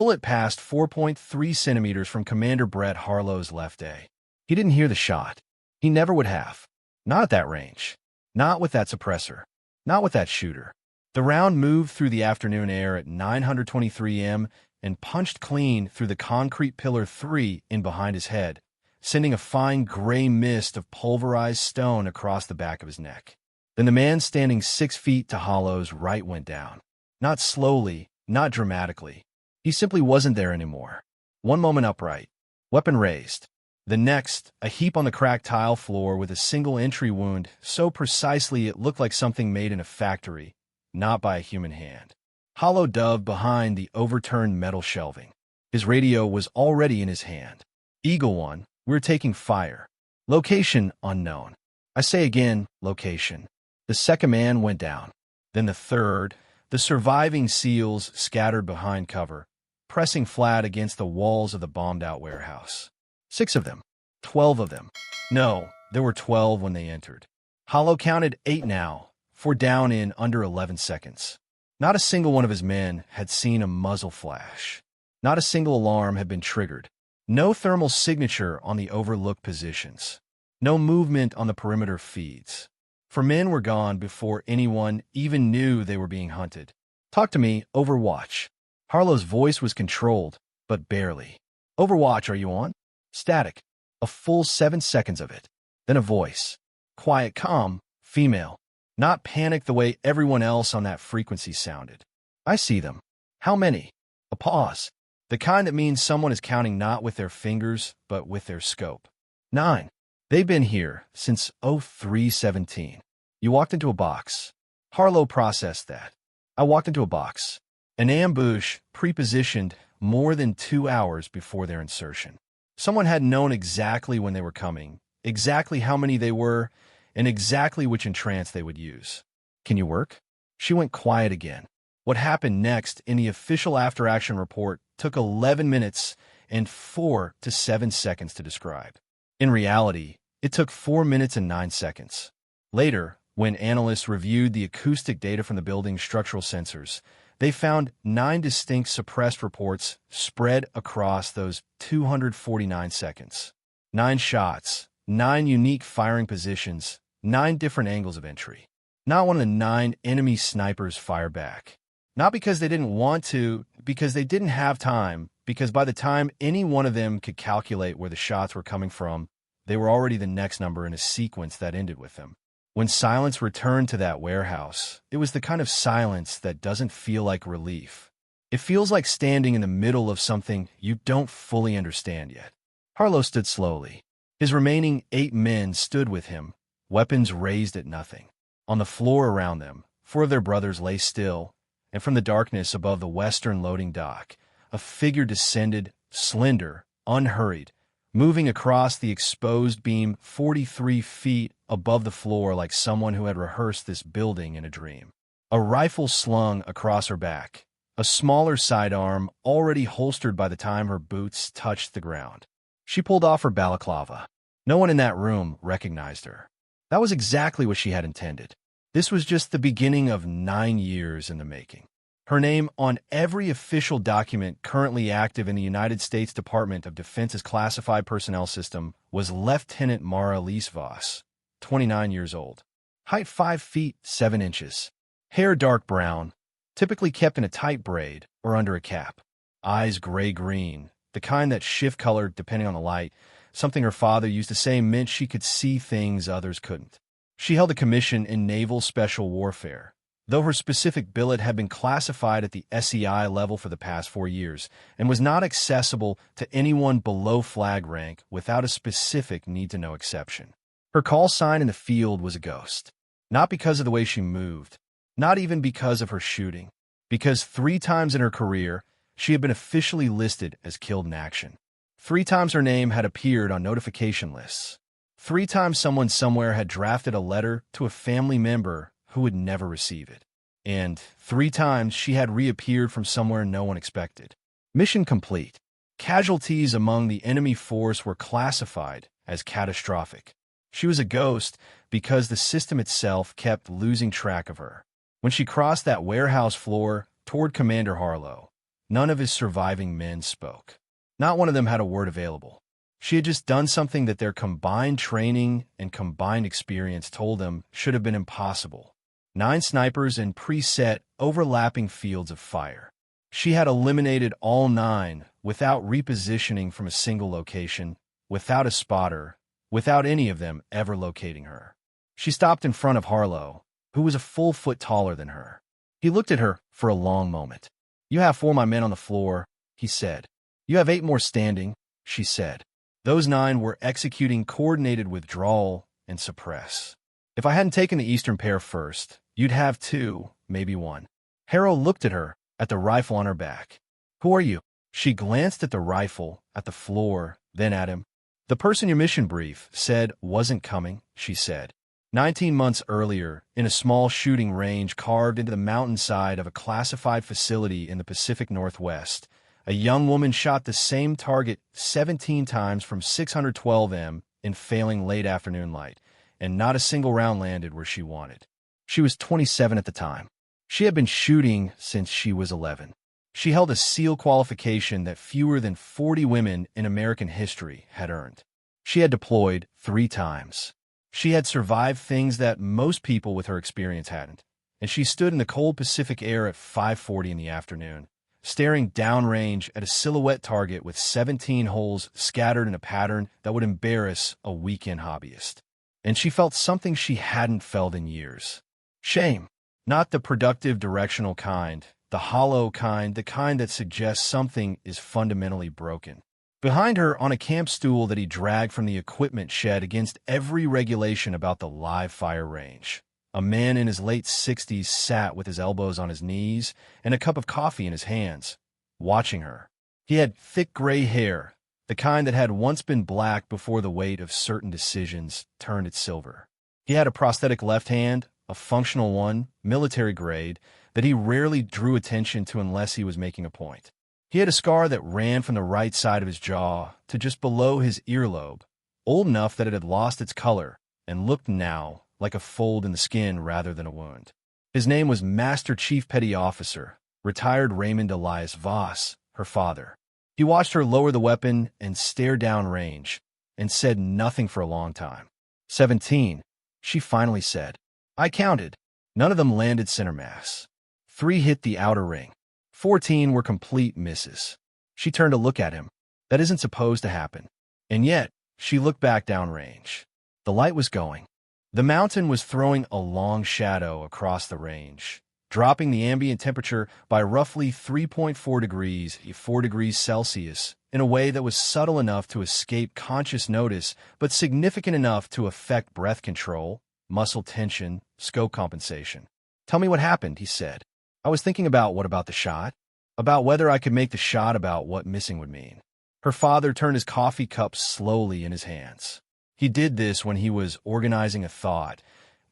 Bullet passed 4.3 centimeters from Commander Brett Harlow's left eye. He didn't hear the shot. He never would have. Not at that range. Not with that suppressor. Not with that shooter. The round moved through the afternoon air at 923 m and punched clean through the concrete pillar 3 in behind his head, sending a fine gray mist of pulverized stone across the back of his neck. Then the man standing 6 feet to Hollow's right went down. Not slowly, not dramatically. He simply wasn't there anymore. One moment upright, weapon raised. The next, a heap on the cracked tile floor with a single entry wound so precisely it looked like something made in a factory, not by a human hand. Hollow dove behind the overturned metal shelving. His radio was already in his hand. Eagle 1, we're taking fire. Location unknown. I say again, location. The second man went down. Then the third, the surviving SEALs scattered behind cover, pressing flat against the walls of the bombed-out warehouse. 6 of them. 12 of them. No, there were 12 when they entered. Hollow counted 8 now, 4 down in under 11 seconds. Not a single one of his men had seen a muzzle flash. Not a single alarm had been triggered. No thermal signature on the overlooked positions. No movement on the perimeter feeds. 4 men were gone before anyone even knew they were being hunted. Talk to me, Overwatch. Harlow's voice was controlled, but barely. Overwatch, are you on? Static. A full 7 seconds of it. Then a voice. Quiet, calm, female. Not panicked the way everyone else on that frequency sounded. I see them. How many? A pause. The kind that means someone is counting not with their fingers, but with their scope. 9. They've been here since 0317. You walked into a box. Harlow processed that. I walked into a box. An ambush, pre-positioned more than 2 hours before their insertion. Someone had known exactly when they were coming, exactly how many they were, and exactly which entrance they would use. Can you work? She went quiet again. What happened next in the official after-action report took 11 minutes and 4 to 7 seconds to describe. In reality, it took 4 minutes and 9 seconds. Later, when analysts reviewed the acoustic data from the building's structural sensors, they found 9 distinct suppressed reports spread across those 249 seconds. 9 shots, 9 unique firing positions, 9 different angles of entry. Not one of the 9 enemy snipers fired back. Not because they didn't want to, because they didn't have time, because by the time any one of them could calculate where the shots were coming from, they were already the next number in a sequence that ended with them. When silence returned to that warehouse, it was the kind of silence that doesn't feel like relief. It feels like standing in the middle of something you don't fully understand yet. Harlow stood slowly. His remaining 8 men stood with him, weapons raised at nothing. On the floor around them, 4 of their brothers lay still, and from the darkness above the western loading dock, a figure descended, slender, unhurried, moving across the exposed beam 43 feet above the floor like someone who had rehearsed this building in a dream. A rifle slung across her back, a smaller sidearm already holstered by the time her boots touched the ground. She pulled off her balaclava. No one in that room recognized her. That was exactly what she had intended. This was just the beginning of 9 years in the making. Her name on every official document currently active in the United States Department of Defense's classified personnel system was Lieutenant Mara Elise Voss, 29 years old. Height 5 feet 7 inches. Hair dark brown, typically kept in a tight braid or under a cap. Eyes gray-green, the kind that shift-colored depending on the light, something her father used to say meant she could see things others couldn't. She held a commission in naval special warfare, though her specific billet had been classified at the SEI level for the past 4 years and was not accessible to anyone below flag rank without a specific need-to-know exception. Her call sign in the field was a ghost. Not because of the way she moved, not even because of her shooting, because 3 times in her career, she had been officially listed as killed in action. 3 times her name had appeared on notification lists. 3 times someone somewhere had drafted a letter to a family member who would never receive it. And 3 times she had reappeared from somewhere no one expected. Mission complete. Casualties among the enemy force were classified as catastrophic. She was a ghost because the system itself kept losing track of her. When she crossed that warehouse floor toward Commander Harlow, None of his surviving men spoke. Not one of them had a word available. She had just done something that their combined training and combined experience told them should have been impossible. 9 snipers in preset, overlapping fields of fire. She had eliminated all 9 without repositioning from a single location, without a spotter, without any of them ever locating her. She stopped in front of Harlow, who was a full foot taller than her. He looked at her for a long moment. "You have 4 of my men on the floor," he said. "You have 8 more standing," she said. Those 9 were executing coordinated withdrawal and suppress. "If I hadn't taken the eastern pair first, you'd have 2, maybe 1. Harrow looked at her, at the rifle on her back. "Who are you?" She glanced at the rifle, at the floor, then at him. "The person your mission brief said wasn't coming," she said. 19 months earlier, in a small shooting range carved into the mountainside of a classified facility in the Pacific Northwest, a young woman shot the same target 17 times from 612 m in failing late afternoon light, and not a single round landed where she wanted. She was 27 at the time. She had been shooting since she was 11. She held a SEAL qualification that fewer than 40 women in American history had earned. She had deployed 3 times. She had survived things that most people with her experience hadn't, and she stood in the cold Pacific air at 5:40 in the afternoon, staring downrange at a silhouette target with 17 holes scattered in a pattern that would embarrass a weekend hobbyist. And she felt something she hadn't felt in years. Shame. Not the productive directional kind, the hollow kind, the kind that suggests something is fundamentally broken. Behind her, on a camp stool that he dragged from the equipment shed against every regulation about the live fire range, a man in his late 60s sat with his elbows on his knees and a cup of coffee in his hands, watching her. He had thick gray hair, the kind that had once been black before the weight of certain decisions turned it silver. He had a prosthetic left hand, a functional one, military grade, that he rarely drew attention to unless he was making a point. He had a scar that ran from the right side of his jaw to just below his earlobe, old enough that it had lost its color and looked now like a fold in the skin rather than a wound. His name was Master Chief Petty Officer, retired Raymond Elias Voss, her father. He watched her lower the weapon and stare down range, and said nothing for a long time. 17, she finally said. I counted. None of them landed center mass. 3 hit the outer ring. 14 were complete misses. She turned to look at him. That isn't supposed to happen. And yet, she looked back downrange. The light was going. The mountain was throwing a long shadow across the range, dropping the ambient temperature by roughly 3.4 degrees, 4 degrees Celsius, in a way that was subtle enough to escape conscious notice, but significant enough to affect breath control, muscle tension, scope compensation. Tell me what happened, he said. I was thinking about what about the shot? About whether I could make the shot, about what missing would mean. Her father turned his coffee cup slowly in his hands. He did this when he was organizing a thought,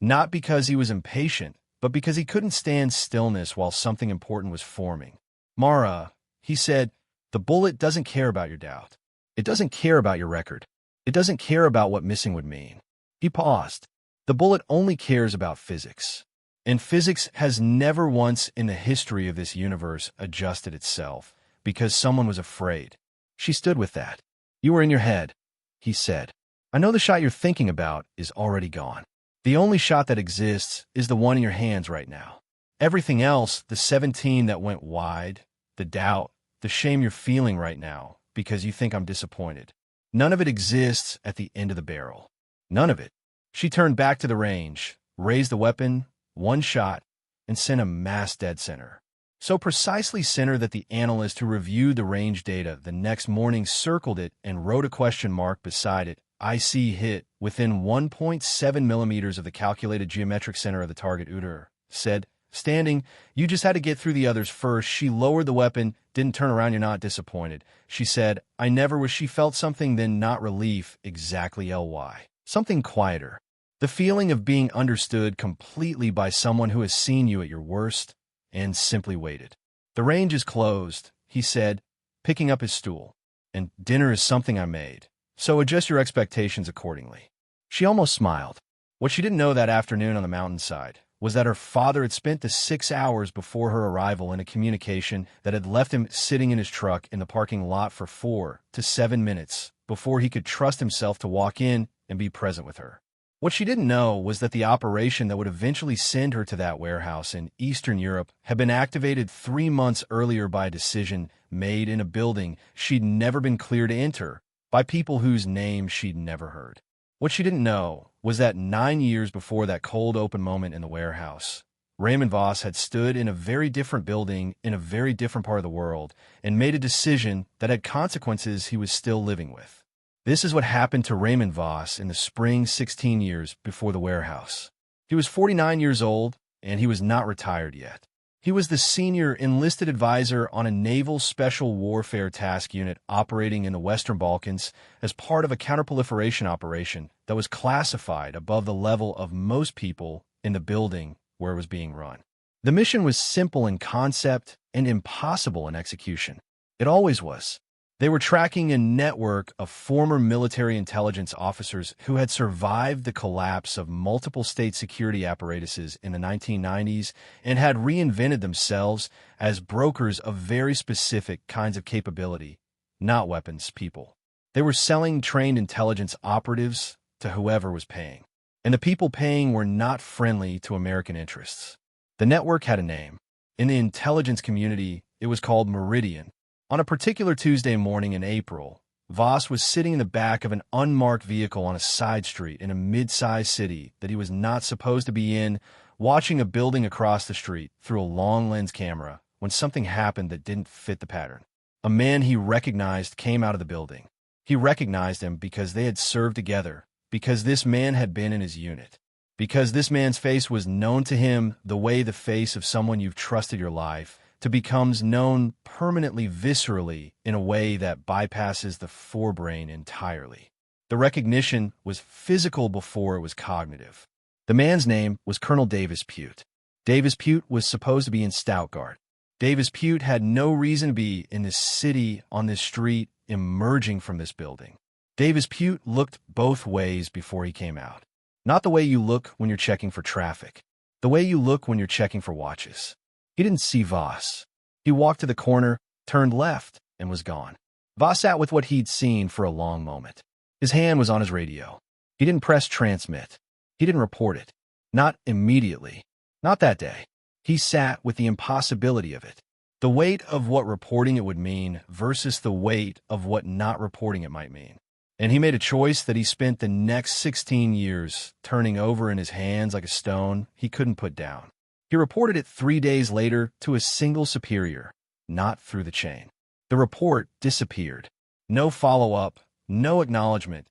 not because he was impatient, but because he couldn't stand stillness while something important was forming. Mara, he said, the bullet doesn't care about your doubt. It doesn't care about your record. It doesn't care about what missing would mean. He paused. The bullet only cares about physics. And physics has never once in the history of this universe adjusted itself because someone was afraid. She stood with that. You were in your head, he said. I know the shot you're thinking about is already gone. The only shot that exists is the one in your hands right now. Everything else, the 17 that went wide, the doubt, the shame you're feeling right now because you think I'm disappointed. None of it exists at the end of the barrel. None of it. She turned back to the range, raised the weapon, one shot, and sent a mass dead center. So precisely center that the analyst who reviewed the range data the next morning circled it and wrote a question mark beside it. IC hit within 1.7 millimeters of the calculated geometric center of the target. Uter said, standing, you just had to get through the others first. She lowered the weapon, didn't turn around. You're not disappointed. She said, I never was. She felt something, then not relief, exactly ly. Something quieter. The feeling of being understood completely by someone who has seen you at your worst and simply waited. The range is closed, he said, picking up his stool. And dinner is something I made. So adjust your expectations accordingly. She almost smiled. What she didn't know that afternoon on the mountainside was that her father had spent the 6 hours before her arrival in a communication that had left him sitting in his truck in the parking lot for 4 to 7 minutes before he could trust himself to walk in and be present with her. What she didn't know was that the operation that would eventually send her to that warehouse in Eastern Europe had been activated 3 months earlier by a decision made in a building she'd never been cleared to enter by people whose names she'd never heard. What she didn't know was that 9 years before that cold open moment in the warehouse, Raymond Voss had stood in a very different building in a very different part of the world and made a decision that had consequences he was still living with. This is what happened to Raymond Voss in the spring 16 years before the warehouse. He was 49 years old, and he was not retired yet. He was the senior enlisted advisor on a naval special warfare task unit operating in the Western Balkans as part of a counterproliferation operation that was classified above the level of most people in the building where it was being run. The mission was simple in concept and impossible in execution. It always was. They were tracking a network of former military intelligence officers who had survived the collapse of multiple state security apparatuses in the 1990s and had reinvented themselves as brokers of very specific kinds of capability, not weapons, people. They were selling trained intelligence operatives to whoever was paying. And the people paying were not friendly to American interests. The network had a name. In the intelligence community, it was called Meridian. On a particular Tuesday morning in April, Voss was sitting in the back of an unmarked vehicle on a side street in a mid-sized city that he was not supposed to be in, watching a building across the street through a long lens camera when something happened that didn't fit the pattern. A man he recognized came out of the building. He recognized him because they had served together, because this man had been in his unit, because this man's face was known to him the way the face of someone you've trusted your life to becomes known permanently viscerally in a way that bypasses the forebrain entirely. The recognition was physical before it was cognitive. The man's name was Colonel Davis Pute. Davis Pute was supposed to be in Stuttgart. Davis Pute had no reason to be in this city, on this street, emerging from this building. Davis Pute looked both ways before he came out. Not the way you look when you're checking for traffic. The way you look when you're checking for watches. He didn't see Voss. He walked to the corner, turned left, and was gone. Voss sat with what he'd seen for a long moment. His hand was on his radio. He didn't press transmit. He didn't report it. Not immediately. Not that day. He sat with the impossibility of it. The weight of what reporting it would mean versus the weight of what not reporting it might mean. And he made a choice that he spent the next 16 years turning over in his hands like a stone he couldn't put down. He reported it 3 days later to a single superior, not through the chain. The report disappeared. No follow-up, no acknowledgement,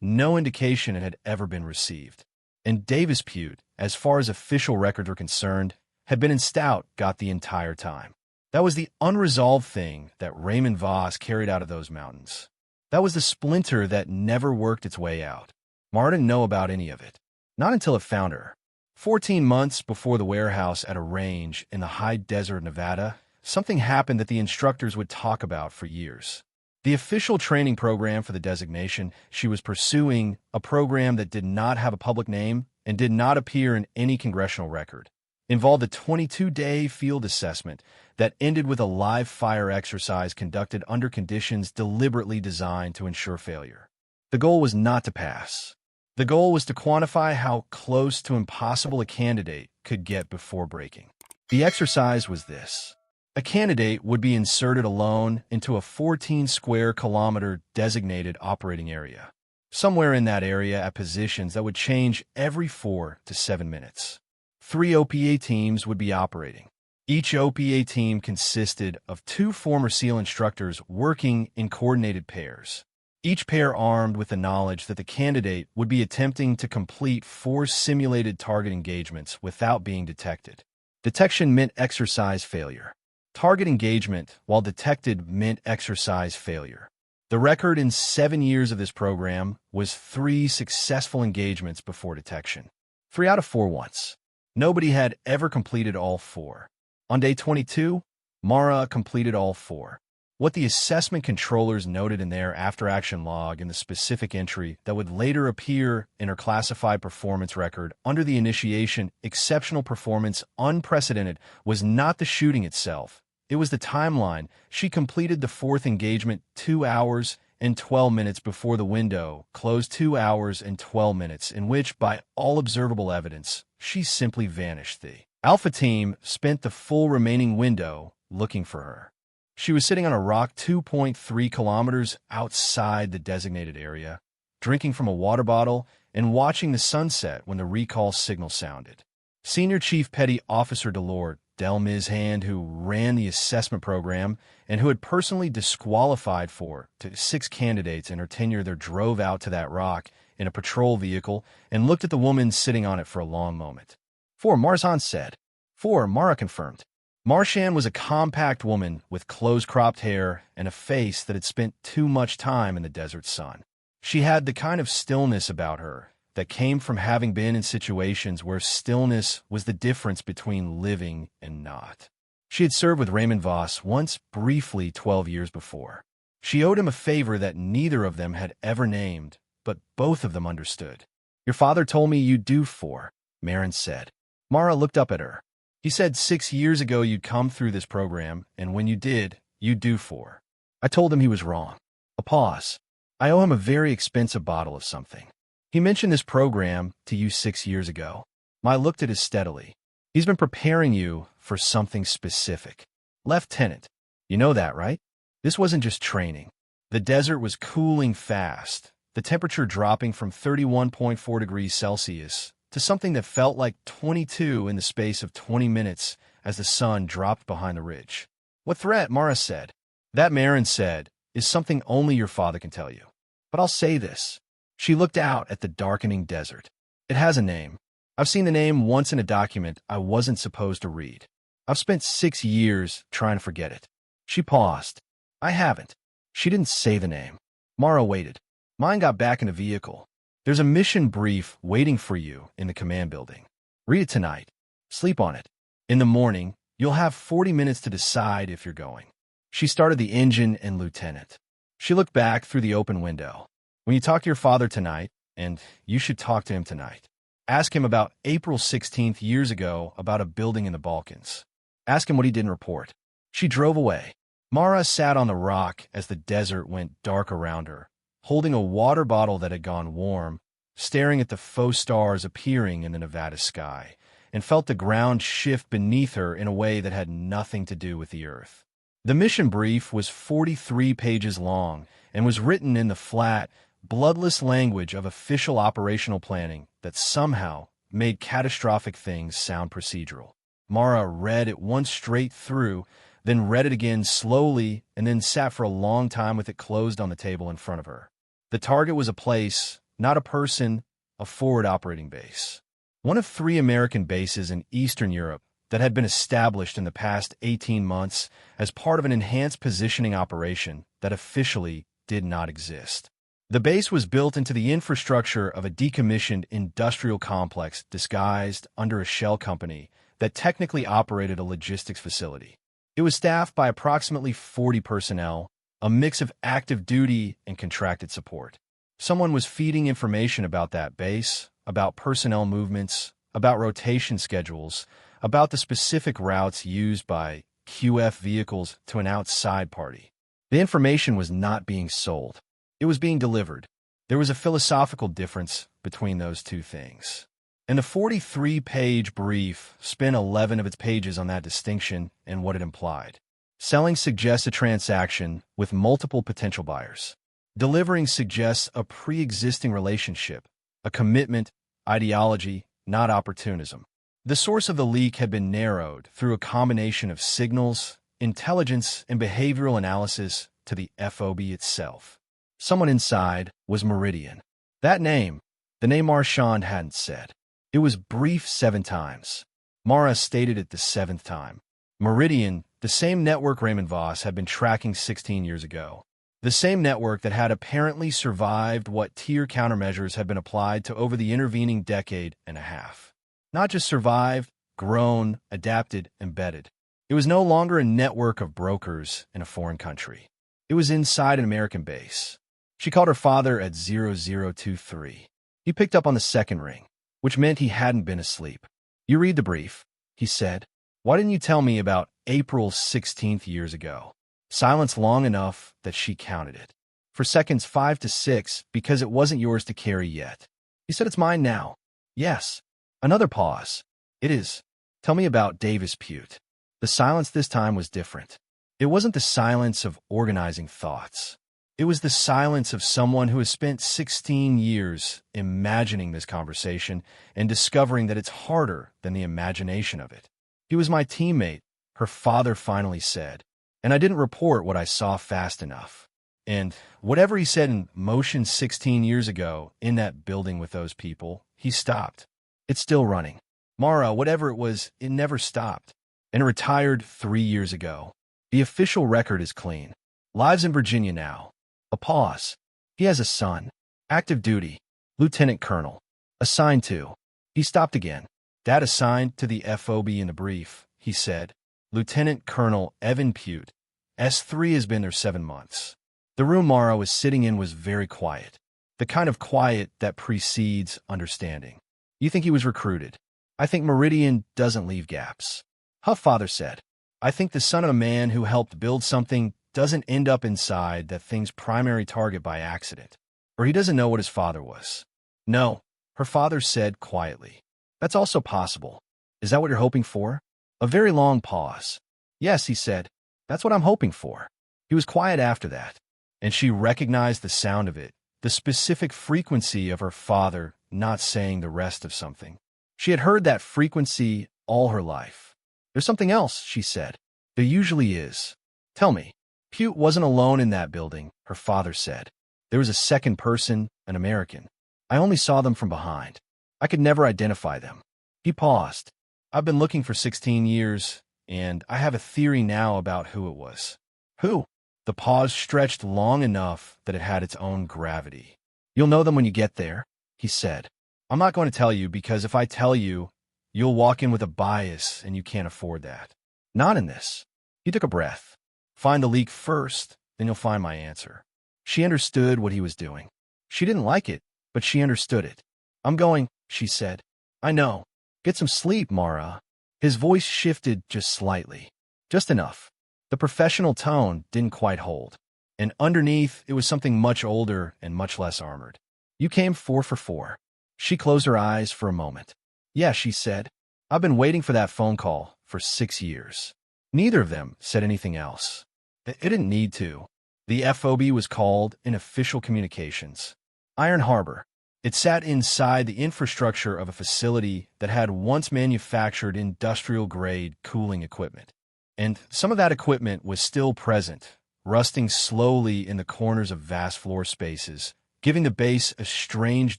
no indication it had ever been received. And Davis Pute, as far as official records were concerned, had been in Stuttgart the entire time. That was the unresolved thing that Raymond Voss carried out of those mountains. That was the splinter that never worked its way out. Mara didn't know about any of it. Not until it found her. 14 months before the warehouse at a range in the high desert of Nevada, something happened that the instructors would talk about for years. The official training program for the designation she was pursuing, a program that did not have a public name and did not appear in any congressional record, involved a 22-day field assessment that ended with a live fire exercise conducted under conditions deliberately designed to ensure failure. The goal was not to pass. The goal was to quantify how close to impossible a candidate could get before breaking. The exercise was this. A candidate would be inserted alone into a 14-square-kilometer designated operating area, somewhere in that area at positions that would change every 4 to 7 minutes. 3 OPA teams would be operating. Each OPA team consisted of 2 former SEAL instructors working in coordinated pairs. Each pair armed with the knowledge that the candidate would be attempting to complete 4 simulated target engagements without being detected. Detection meant exercise failure. Target engagement, while detected, meant exercise failure. The record in 7 years of this program was 3 successful engagements before detection. 3 out of 4 once. Nobody had ever completed all 4. On day 22, Mara completed all 4. What the assessment controllers noted in their after-action log in the specific entry that would later appear in her classified performance record under the initiation exceptional performance unprecedented was not the shooting itself. It was the timeline. She completed the fourth engagement 2 hours and 12 minutes before the window closed, 2 hours and 12 minutes, in which, by all observable evidence, she simply vanished. The Alpha team spent the full remaining window looking for her. She was sitting on a rock 2.3 kilometers outside the designated area, drinking from a water bottle and watching the sunset when the recall signal sounded. Senior Chief Petty Officer Delord, Del Mizhand, who ran the assessment program and who had personally disqualified 4 to 6 candidates in her tenure there, drove out to that rock in a patrol vehicle and looked at the woman sitting on it for a long moment. 4, Marzan said. 4, Mara confirmed. Marshan was a compact woman with close-cropped hair and a face that had spent too much time in the desert sun. She had the kind of stillness about her that came from having been in situations where stillness was the difference between living and not. She had served with Raymond Voss once briefly 12 years before. She owed him a favor that neither of them had ever named, but both of them understood. "Your father told me you'd do 4, Marin said. Mara looked up at her. "He said 6 years ago you'd come through this program, and when you did, you'd do 4. I told him he was wrong." A pause. "I owe him a very expensive bottle of something. He mentioned this program to you 6 years ago." I looked at it steadily. "He's been preparing you for something specific. Lieutenant, you know that, right? This wasn't just training. The desert was cooling fast, the temperature dropping from 31.4 degrees Celsius to something that felt like 22 in the space of 20 minutes as the sun dropped behind the ridge. What threat?" Mara said. "That," Marin said, "is something only your father can tell you. But I'll say this." She looked out at the darkening desert. "It has a name. I've seen the name once in a document I wasn't supposed to read. I've spent 6 years trying to forget it." She paused. "I haven't." She didn't say the name. Mara waited. Mine got back in the vehicle. "There's a mission brief waiting for you in the command building. Read it tonight. Sleep on it. In the morning, you'll have 40 minutes to decide if you're going." She started the engine and Lieutenant. She looked back through the open window. "When you talk to your father tonight, and you should talk to him tonight, ask him about April 16th years ago about a building in the Balkans. Ask him what he didn't report." She drove away. Mara sat on the rock as the desert went dark around her, holding a water bottle that had gone warm, staring at the faux stars appearing in the Nevada sky, and felt the ground shift beneath her in a way that had nothing to do with the earth. The mission brief was 43 pages long and was written in the flat, bloodless language of official operational planning that somehow made catastrophic things sound procedural. Mara read it once straight through, then read it again slowly, and then sat for a long time with it closed on the table in front of her. The target was a place, not a person, a forward operating base. One of 3 American bases in Eastern Europe that had been established in the past 18 months as part of an enhanced positioning operation that officially did not exist. The base was built into the infrastructure of a decommissioned industrial complex disguised under a shell company that technically operated a logistics facility. It was staffed by approximately 40 personnel, a mix of active duty and contracted support. Someone was feeding information about that base, about personnel movements, about rotation schedules, about the specific routes used by QF vehicles to an outside party. The information was not being sold. It was being delivered. There was a philosophical difference between those two things. And the 43-page brief spent 11 of its pages on that distinction and what it implied. Selling suggests a transaction with multiple potential buyers. Delivering suggests a pre-existing relationship, a commitment, ideology, not opportunism. The source of the leak had been narrowed through a combination of signals, intelligence, and behavioral analysis to the FOB itself. Someone inside was Meridian. That name, the name Marchand hadn't said. It was briefed 7 times. Mara stated it the 7th time. Meridian, the same network Raymond Voss had been tracking 16 years ago. The same network that had apparently survived what tier countermeasures had been applied to over the intervening decade and a half. Not just survived, grown, adapted, embedded. It was no longer a network of brokers in a foreign country. It was inside an American base. She called her father at 0023. He picked up on the second ring, which meant he hadn't been asleep. "You read the brief," he said. "Why didn't you tell me about April 16th years ago?" Silence long enough that she counted it. For seconds 5 to 6, because it wasn't yours to carry yet. He said, "It's mine now." "Yes." Another pause. "It is. Tell me about Davis Pute." The silence this time was different. It wasn't the silence of organizing thoughts. It was the silence of someone who has spent 16 years imagining this conversation and discovering that it's harder than the imagination of it. "He was my teammate," her father finally said, "and I didn't report what I saw fast enough." And whatever he said in motion 16 years ago in that building with those people, he stopped. It's still running. Mara, whatever it was, it never stopped. And it retired 3 years ago. The official record is clean. Lives in Virginia now. A pause. He has a son. Active duty. Lieutenant Colonel. Assigned to. He stopped again. Dad assigned to the FOB in the brief, he said. Lieutenant Colonel Evan Pute. S3 has been there 7 months. The room Mara was sitting in was very quiet. The kind of quiet that precedes understanding. "You think he was recruited?" "I think Meridian doesn't leave gaps." Her father said, "I think the son of a man who helped build something doesn't end up inside that thing's primary target by accident. Or he doesn't know what his father was." "No," her father said quietly. "That's also possible. Is that what you're hoping for?" A very long pause. "Yes," he said. "That's what I'm hoping for." He was quiet after that, and she recognized the sound of it, the specific frequency of her father not saying the rest of something. She had heard that frequency all her life. "There's something else," she said. "There usually is." "Tell me." "Pute wasn't alone in that building," her father said. "There was a second person, an American. I only saw them from behind. I could never identify them." He paused. "I've been looking for 16 years, and I have a theory now about who it was." "Who?" The pause stretched long enough that it had its own gravity. "You'll know them when you get there," he said. "I'm not going to tell you because if I tell you, you'll walk in with a bias and you can't afford that. Not in this." He took a breath. "Find the leak first, then you'll find my answer." She understood what he was doing. She didn't like it, but she understood it. "I'm going," she said. "I know. Get some sleep, Mara." His voice shifted just slightly. Just enough. The professional tone didn't quite hold. And underneath, it was something much older and much less armored. "You came 4 for 4. She closed her eyes for a moment. "Yeah," she said. "I've been waiting for that phone call for 6 years." Neither of them said anything else. It didn't need to. The FOB was called in official communications. Iron Harbor. It sat inside the infrastructure of a facility that had once manufactured industrial-grade cooling equipment. And some of that equipment was still present, rusting slowly in the corners of vast floor spaces, giving the base a strange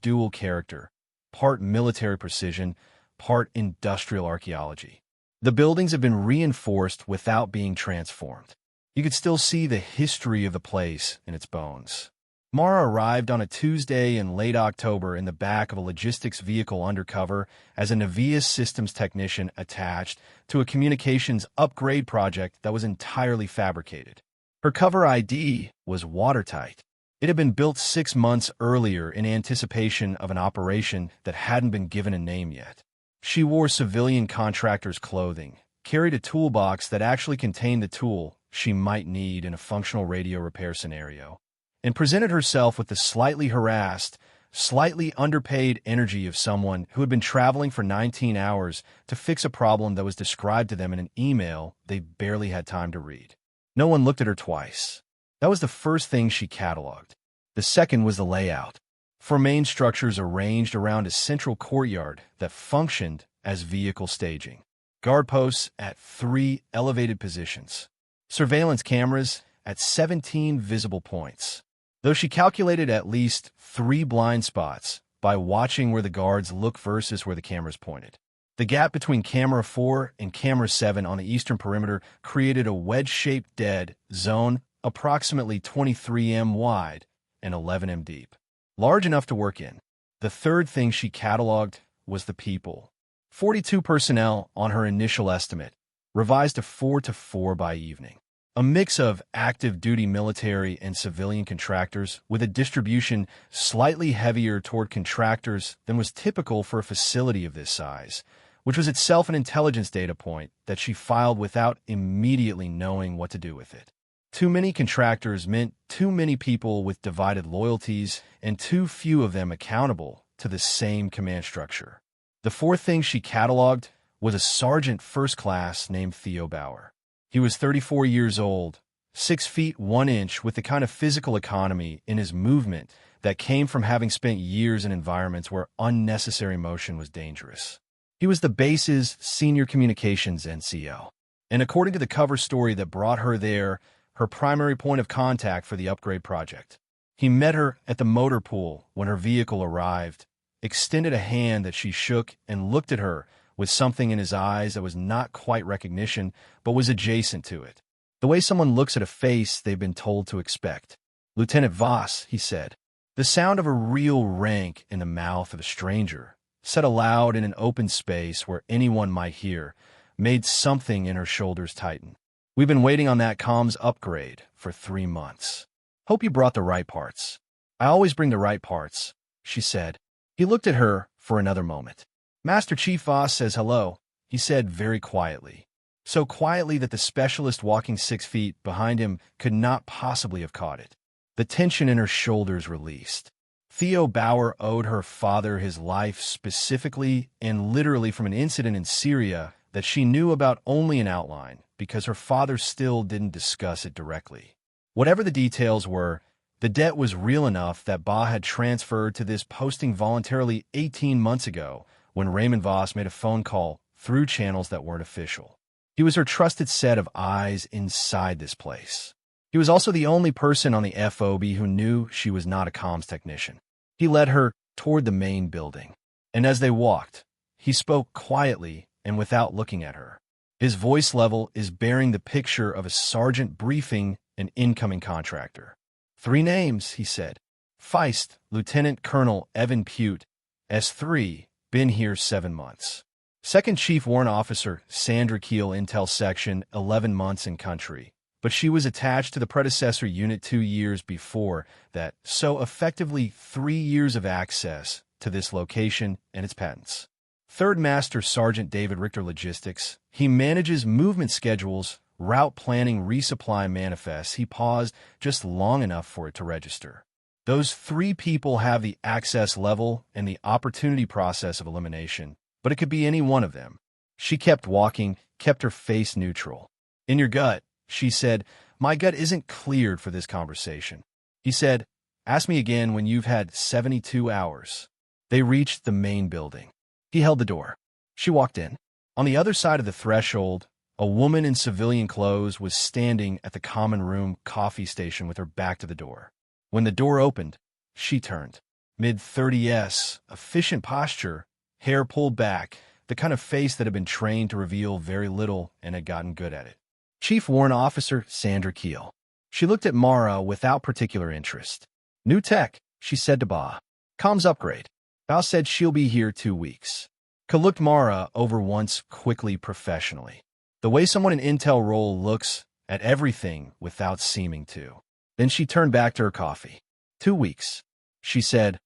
dual character, part military precision, part industrial archaeology. The buildings have been reinforced without being transformed. You could still see the history of the place in its bones. Mara arrived on a Tuesday in late October in the back of a logistics vehicle undercover as a Navias systems technician attached to a communications upgrade project that was entirely fabricated. Her cover ID was watertight. It had been built 6 months earlier in anticipation of an operation that hadn't been given a name yet. She wore civilian contractor's clothing, carried a toolbox that actually contained the tool she might need in a functional radio repair scenario, and presented herself with the slightly harassed, slightly underpaid energy of someone who had been traveling for 19 hours to fix a problem that was described to them in an email they barely had time to read. No one looked at her twice. That was the first thing she cataloged. The second was the layout. 4 main structures arranged around a central courtyard that functioned as vehicle staging. Guard posts at 3 elevated positions. Surveillance cameras at 17 visible points. Though she calculated at least 3 blind spots by watching where the guards look versus where the cameras pointed. The gap between camera 4 and camera 7 on the eastern perimeter created a wedge-shaped dead zone approximately 23 m wide and 11 m deep. Large enough to work in. The third thing she cataloged was the people. 42 personnel on her initial estimate, revised to 4 to 4 by evening. A mix of active-duty military and civilian contractors, with a distribution slightly heavier toward contractors than was typical for a facility of this size, which was itself an intelligence data point that she filed without immediately knowing what to do with it. Too many contractors meant too many people with divided loyalties and too few of them accountable to the same command structure. The fourth thing she cataloged was a sergeant first class named Theo Bauer. He was 34 years old, 6 feet 1 inch, with the kind of physical economy in his movement that came from having spent years in environments where unnecessary motion was dangerous. He was the base's senior communications NCO, and according to the cover story that brought her there, her primary point of contact for the upgrade project. He met her at the motor pool when her vehicle arrived, extended a hand that she shook, and looked at her with something in his eyes that was not quite recognition, but was adjacent to it. The way someone looks at a face they've been told to expect. "Lieutenant Voss," he said. The sound of a real rank in the mouth of a stranger, said aloud in an open space where anyone might hear, made something in her shoulders tighten. "We've been waiting on that comms upgrade for 3 months. Hope you brought the right parts." "I always bring the right parts," she said. He looked at her for another moment. "Master Chief Voss says hello," he said very quietly. So quietly that the specialist walking 6 feet behind him could not possibly have caught it. The tension in her shoulders released. Theo Bauer owed her father his life specifically and literally from an incident in Syria that she knew about only in outline because her father still didn't discuss it directly. Whatever the details were, the debt was real enough that Ba had transferred to this posting voluntarily 18 months ago when Raymond Voss made a phone call through channels that weren't official. He was her trusted set of eyes inside this place. He was also the only person on the FOB who knew she was not a comms technician. He led her toward the main building, and as they walked, he spoke quietly and without looking at her. His voice level is bearing the picture of a sergeant briefing an incoming contractor. "3 names," he said. "Feist, Lieutenant Colonel Evan Pute, S3, been here 7 months. Second Chief Warrant Officer Sandra Keel, Intel Section, 11 months in country, but she was attached to the predecessor unit 2 years before that, so effectively 3 years of access to this location and its patents. Third Master Sergeant David Richter, Logistics. He manages movement schedules, route planning, resupply manifests." He paused just long enough for it to register. Those 3 people have the access level and the opportunity process of elimination, but it could be any one of them. She kept walking, kept her face neutral. "In your gut," she said. "My gut isn't cleared for this conversation." He said, "Ask me again when you've had 72 hours. They reached the main building. He held the door. She walked in. On the other side of the threshold, a woman in civilian clothes was standing at the common room coffee station with her back to the door. When the door opened, she turned. Mid-30s, efficient posture, hair pulled back, the kind of face that had been trained to reveal very little and had gotten good at it. Chief Warrant Officer Sandra Keel. She looked at Mara without particular interest. "New tech," she said to Ba. "Comms upgrade. Bao said she'll be here 2 weeks." Ka looked Mara over once quickly professionally. The way someone in intel role looks at everything without seeming to. Then she turned back to her coffee. 2 weeks, she said.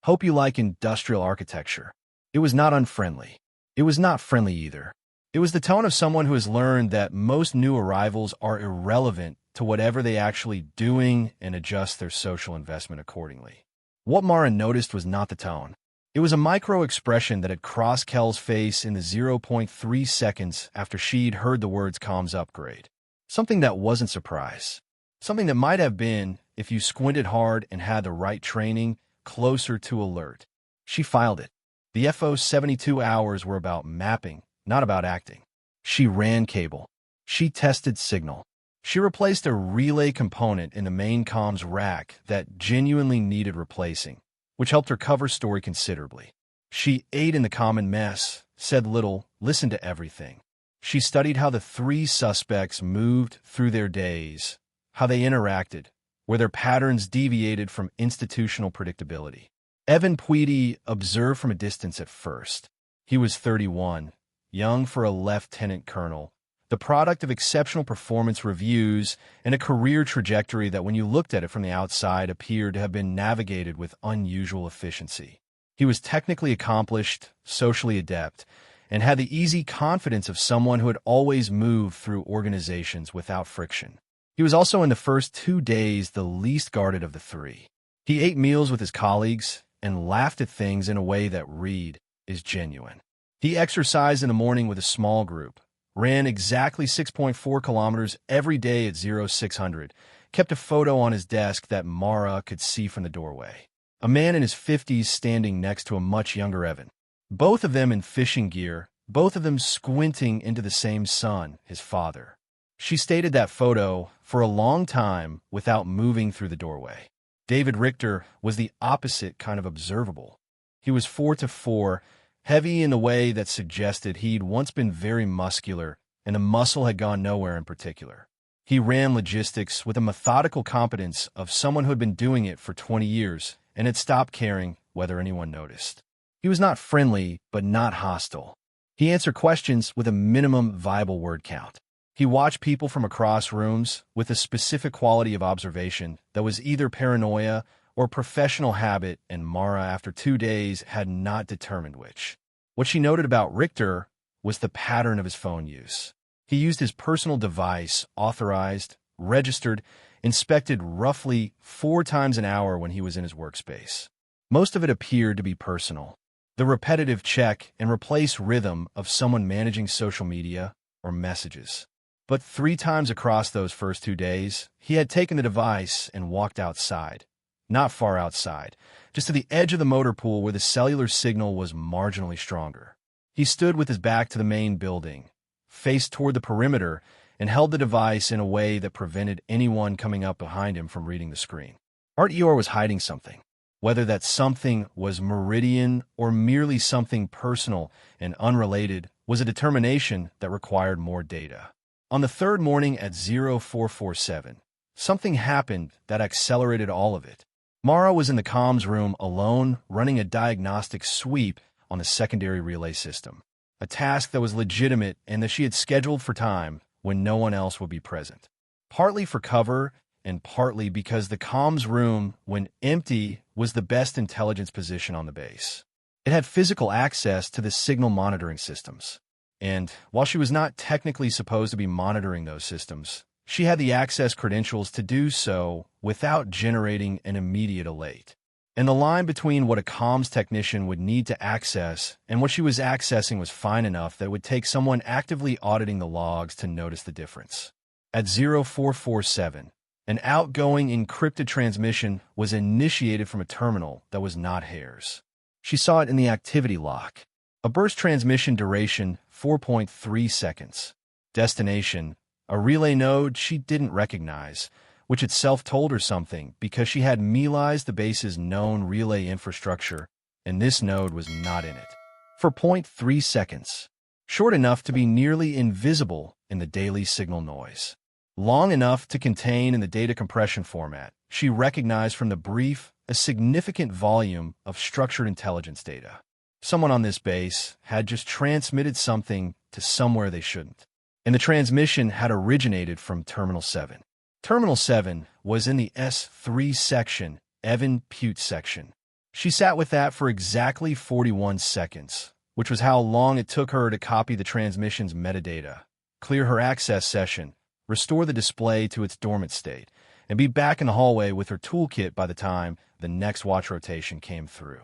"Hope you like industrial architecture." It was not unfriendly. It was not friendly either. It was the tone of someone who has learned that most new arrivals are irrelevant to whatever they actually doing and adjust their social investment accordingly. What Mara noticed was not the tone. It was a micro-expression that had crossed Kel's face in the 0.3 seconds after she'd heard the words comms upgrade. Something that wasn't surprise. Something that might have been, if you squinted hard and had the right training, closer to alert. She filed it. The FO's 72 hours were about mapping, not about acting. She ran cable. She tested signal. She replaced a relay component in the main comms rack that genuinely needed replacing, which helped her cover story considerably. She ate in the common mess, said little, listened to everything. She studied how the 3 suspects moved through their days, how they interacted, where their patterns deviated from institutional predictability. Evan Puidi observed from a distance at first. He was 31, young for a lieutenant colonel, the product of exceptional performance reviews and a career trajectory that when you looked at it from the outside appeared to have been navigated with unusual efficiency. He was technically accomplished, socially adept, and had the easy confidence of someone who had always moved through organizations without friction. He was also in the first 2 days the least guarded of the three. He ate meals with his colleagues and laughed at things in a way that read is genuine. He exercised in the morning with a small group, ran exactly 6.4 kilometers every day at 0600, kept a photo on his desk that Mara could see from the doorway. A man in his 50s standing next to a much younger Evan. Both of them in fishing gear, both of them squinting into the same sun, his father. She stated that photo for a long time without moving through the doorway. David Richter was the opposite kind of observable. He was 4'4", heavy in the way that suggested he'd once been very muscular, and the muscle had gone nowhere in particular. He ran logistics with a methodical competence of someone who had been doing it for 20 years and had stopped caring whether anyone noticed. He was not friendly, but not hostile. He answered questions with a minimum viable word count. He watched people from across rooms with a specific quality of observation that was either paranoia or professional habit, and Mara, after 2 days, had not determined which. What she noted about Richter was the pattern of his phone use. He used his personal device, authorized, registered, inspected roughly 4 times an hour when he was in his workspace. Most of it appeared to be personal. The repetitive check and replace rhythm of someone managing social media or messages. But 3 times across those first 2 days, he had taken the device and walked outside. Not far outside, just to the edge of the motor pool where the cellular signal was marginally stronger. He stood with his back to the main building, faced toward the perimeter, and held the device in a way that prevented anyone coming up behind him from reading the screen. Art Eor was hiding something. Whether that something was Meridian or merely something personal and unrelated was a determination that required more data. On the 3rd morning at 0447, something happened that accelerated all of it. Mara was in the comms room alone, running a diagnostic sweep on the secondary relay system, a task that was legitimate and that she had scheduled for time when no one else would be present. Partly for cover and partly because the comms room, when empty, was the best intelligence position on the base. It had physical access to the signal monitoring systems. And while she was not technically supposed to be monitoring those systems, she had the access credentials to do so without generating an immediate alert. And the line between what a comms technician would need to access and what she was accessing was fine enough that it would take someone actively auditing the logs to notice the difference. At 0447, an outgoing encrypted transmission was initiated from a terminal that was not hers. She saw it in the activity lock. A burst transmission duration, 4.3 seconds. Destination, a relay node she didn't recognize, which itself told her something because she had mealized the base's known relay infrastructure, and this node was not in it. For 0.3 seconds. Short enough to be nearly invisible in the daily signal noise. Long enough to contain in the data compression format, she recognized from the brief a significant volume of structured intelligence data. Someone on this base had just transmitted something to somewhere they shouldn't. And the transmission had originated from Terminal 7. Terminal 7 was in the S3 section, Evan Pute section. She sat with that for exactly 41 seconds, which was how long it took her to copy the transmission's metadata, clear her access session, restore the display to its dormant state, and be back in the hallway with her toolkit by the time the next watch rotation came through.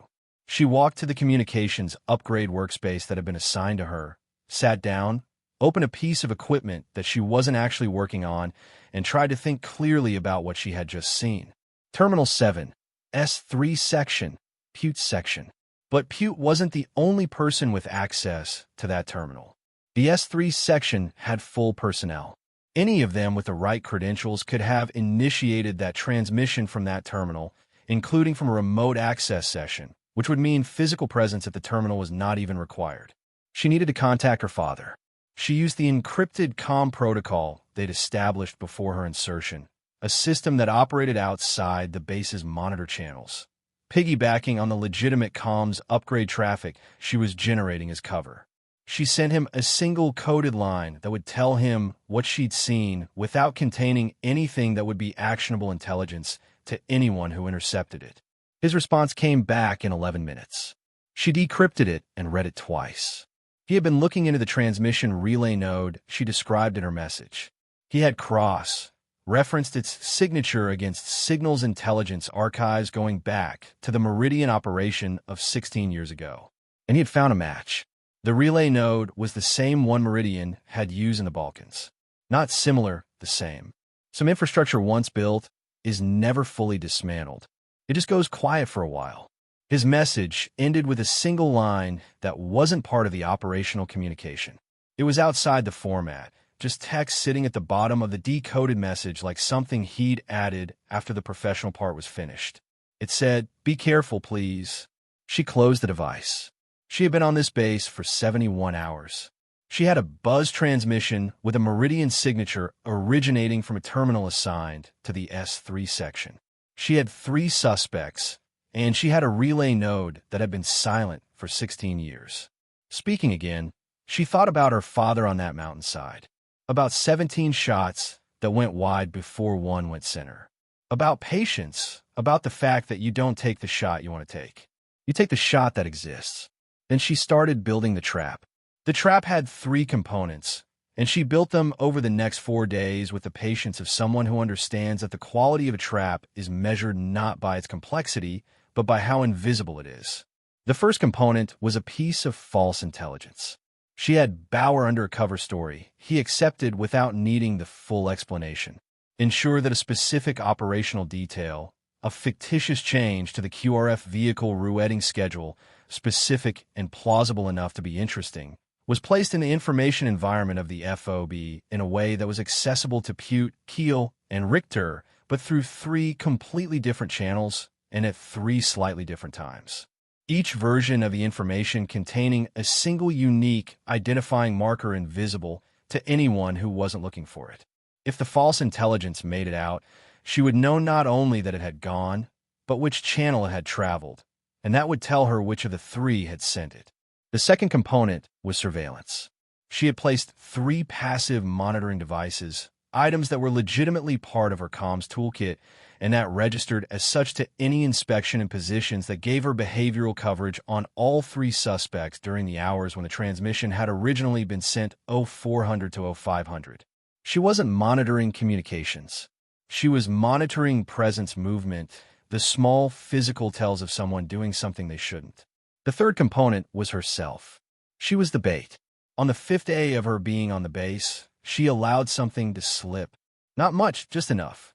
She walked to the communications upgrade workspace that had been assigned to her, sat down, opened a piece of equipment that she wasn't actually working on, and tried to think clearly about what she had just seen. Terminal 7, S3 section, Pute section. But Pute wasn't the only person with access to that terminal. The S3 section had full personnel. Any of them with the right credentials could have initiated that transmission from that terminal, including from a remote access session, which would mean physical presence at the terminal was not even required. She needed to contact her father. She used the encrypted comm protocol they'd established before her insertion, a system that operated outside the base's monitor channels, piggybacking on the legitimate comms upgrade traffic she was generating as cover. She sent him a single coded line that would tell him what she'd seen without containing anything that would be actionable intelligence to anyone who intercepted it. His response came back in 11 minutes. She decrypted it and read it twice. He had been looking into the transmission relay node she described in her message. He had referenced its signature against signals intelligence archives going back to the Meridian operation of 16 years ago. And he had found a match. The relay node was the same one Meridian had used in the Balkans. Not similar, the same. Some infrastructure once built is never fully dismantled. It just goes quiet for a while. His message ended with a single line that wasn't part of the operational communication. It was outside the format, just text sitting at the bottom of the decoded message like something he'd added after the professional part was finished. It said, "Be careful, please." She closed the device. She had been on this base for 71 hours. She had a buzz transmission with a Meridian signature originating from a terminal assigned to the S3 section. She had 3 suspects, and she had a relay node that had been silent for 16 years. Speaking again, she thought about her father on that mountainside, about 17 shots that went wide before one went center, about patience, about the fact that you don't take the shot you want to take. You take the shot that exists. Then she started building the trap. The trap had 3 components, and she built them over the next 4 days with the patience of someone who understands that the quality of a trap is measured not by its complexity, but by how invisible it is. The first component was a piece of false intelligence. She had Bauer under a cover story he accepted without needing the full explanation. Ensure that a specific operational detail, a fictitious change to the QRF vehicle rouetting schedule, specific and plausible enough to be interesting, was placed in the information environment of the FOB in a way that was accessible to Pute, Keel, and Richter, but through 3 completely different channels and at 3 slightly different times. Each version of the information containing a single unique identifying marker invisible to anyone who wasn't looking for it. If the false intelligence made it out, she would know not only that it had gone, but which channel it had traveled, and that would tell her which of the 3 had sent it. The second component was surveillance. She had placed 3 passive monitoring devices, items that were legitimately part of her comms toolkit, and that registered as such to any inspection and positions that gave her behavioral coverage on all 3 suspects during the hours when the transmission had originally been sent 0400 to 0500. She wasn't monitoring communications. She was monitoring presence movement, the small physical tells of someone doing something they shouldn't. The third component was herself. She was the bait. On the 5th day of her being on the base, she allowed something to slip. Not much, just enough.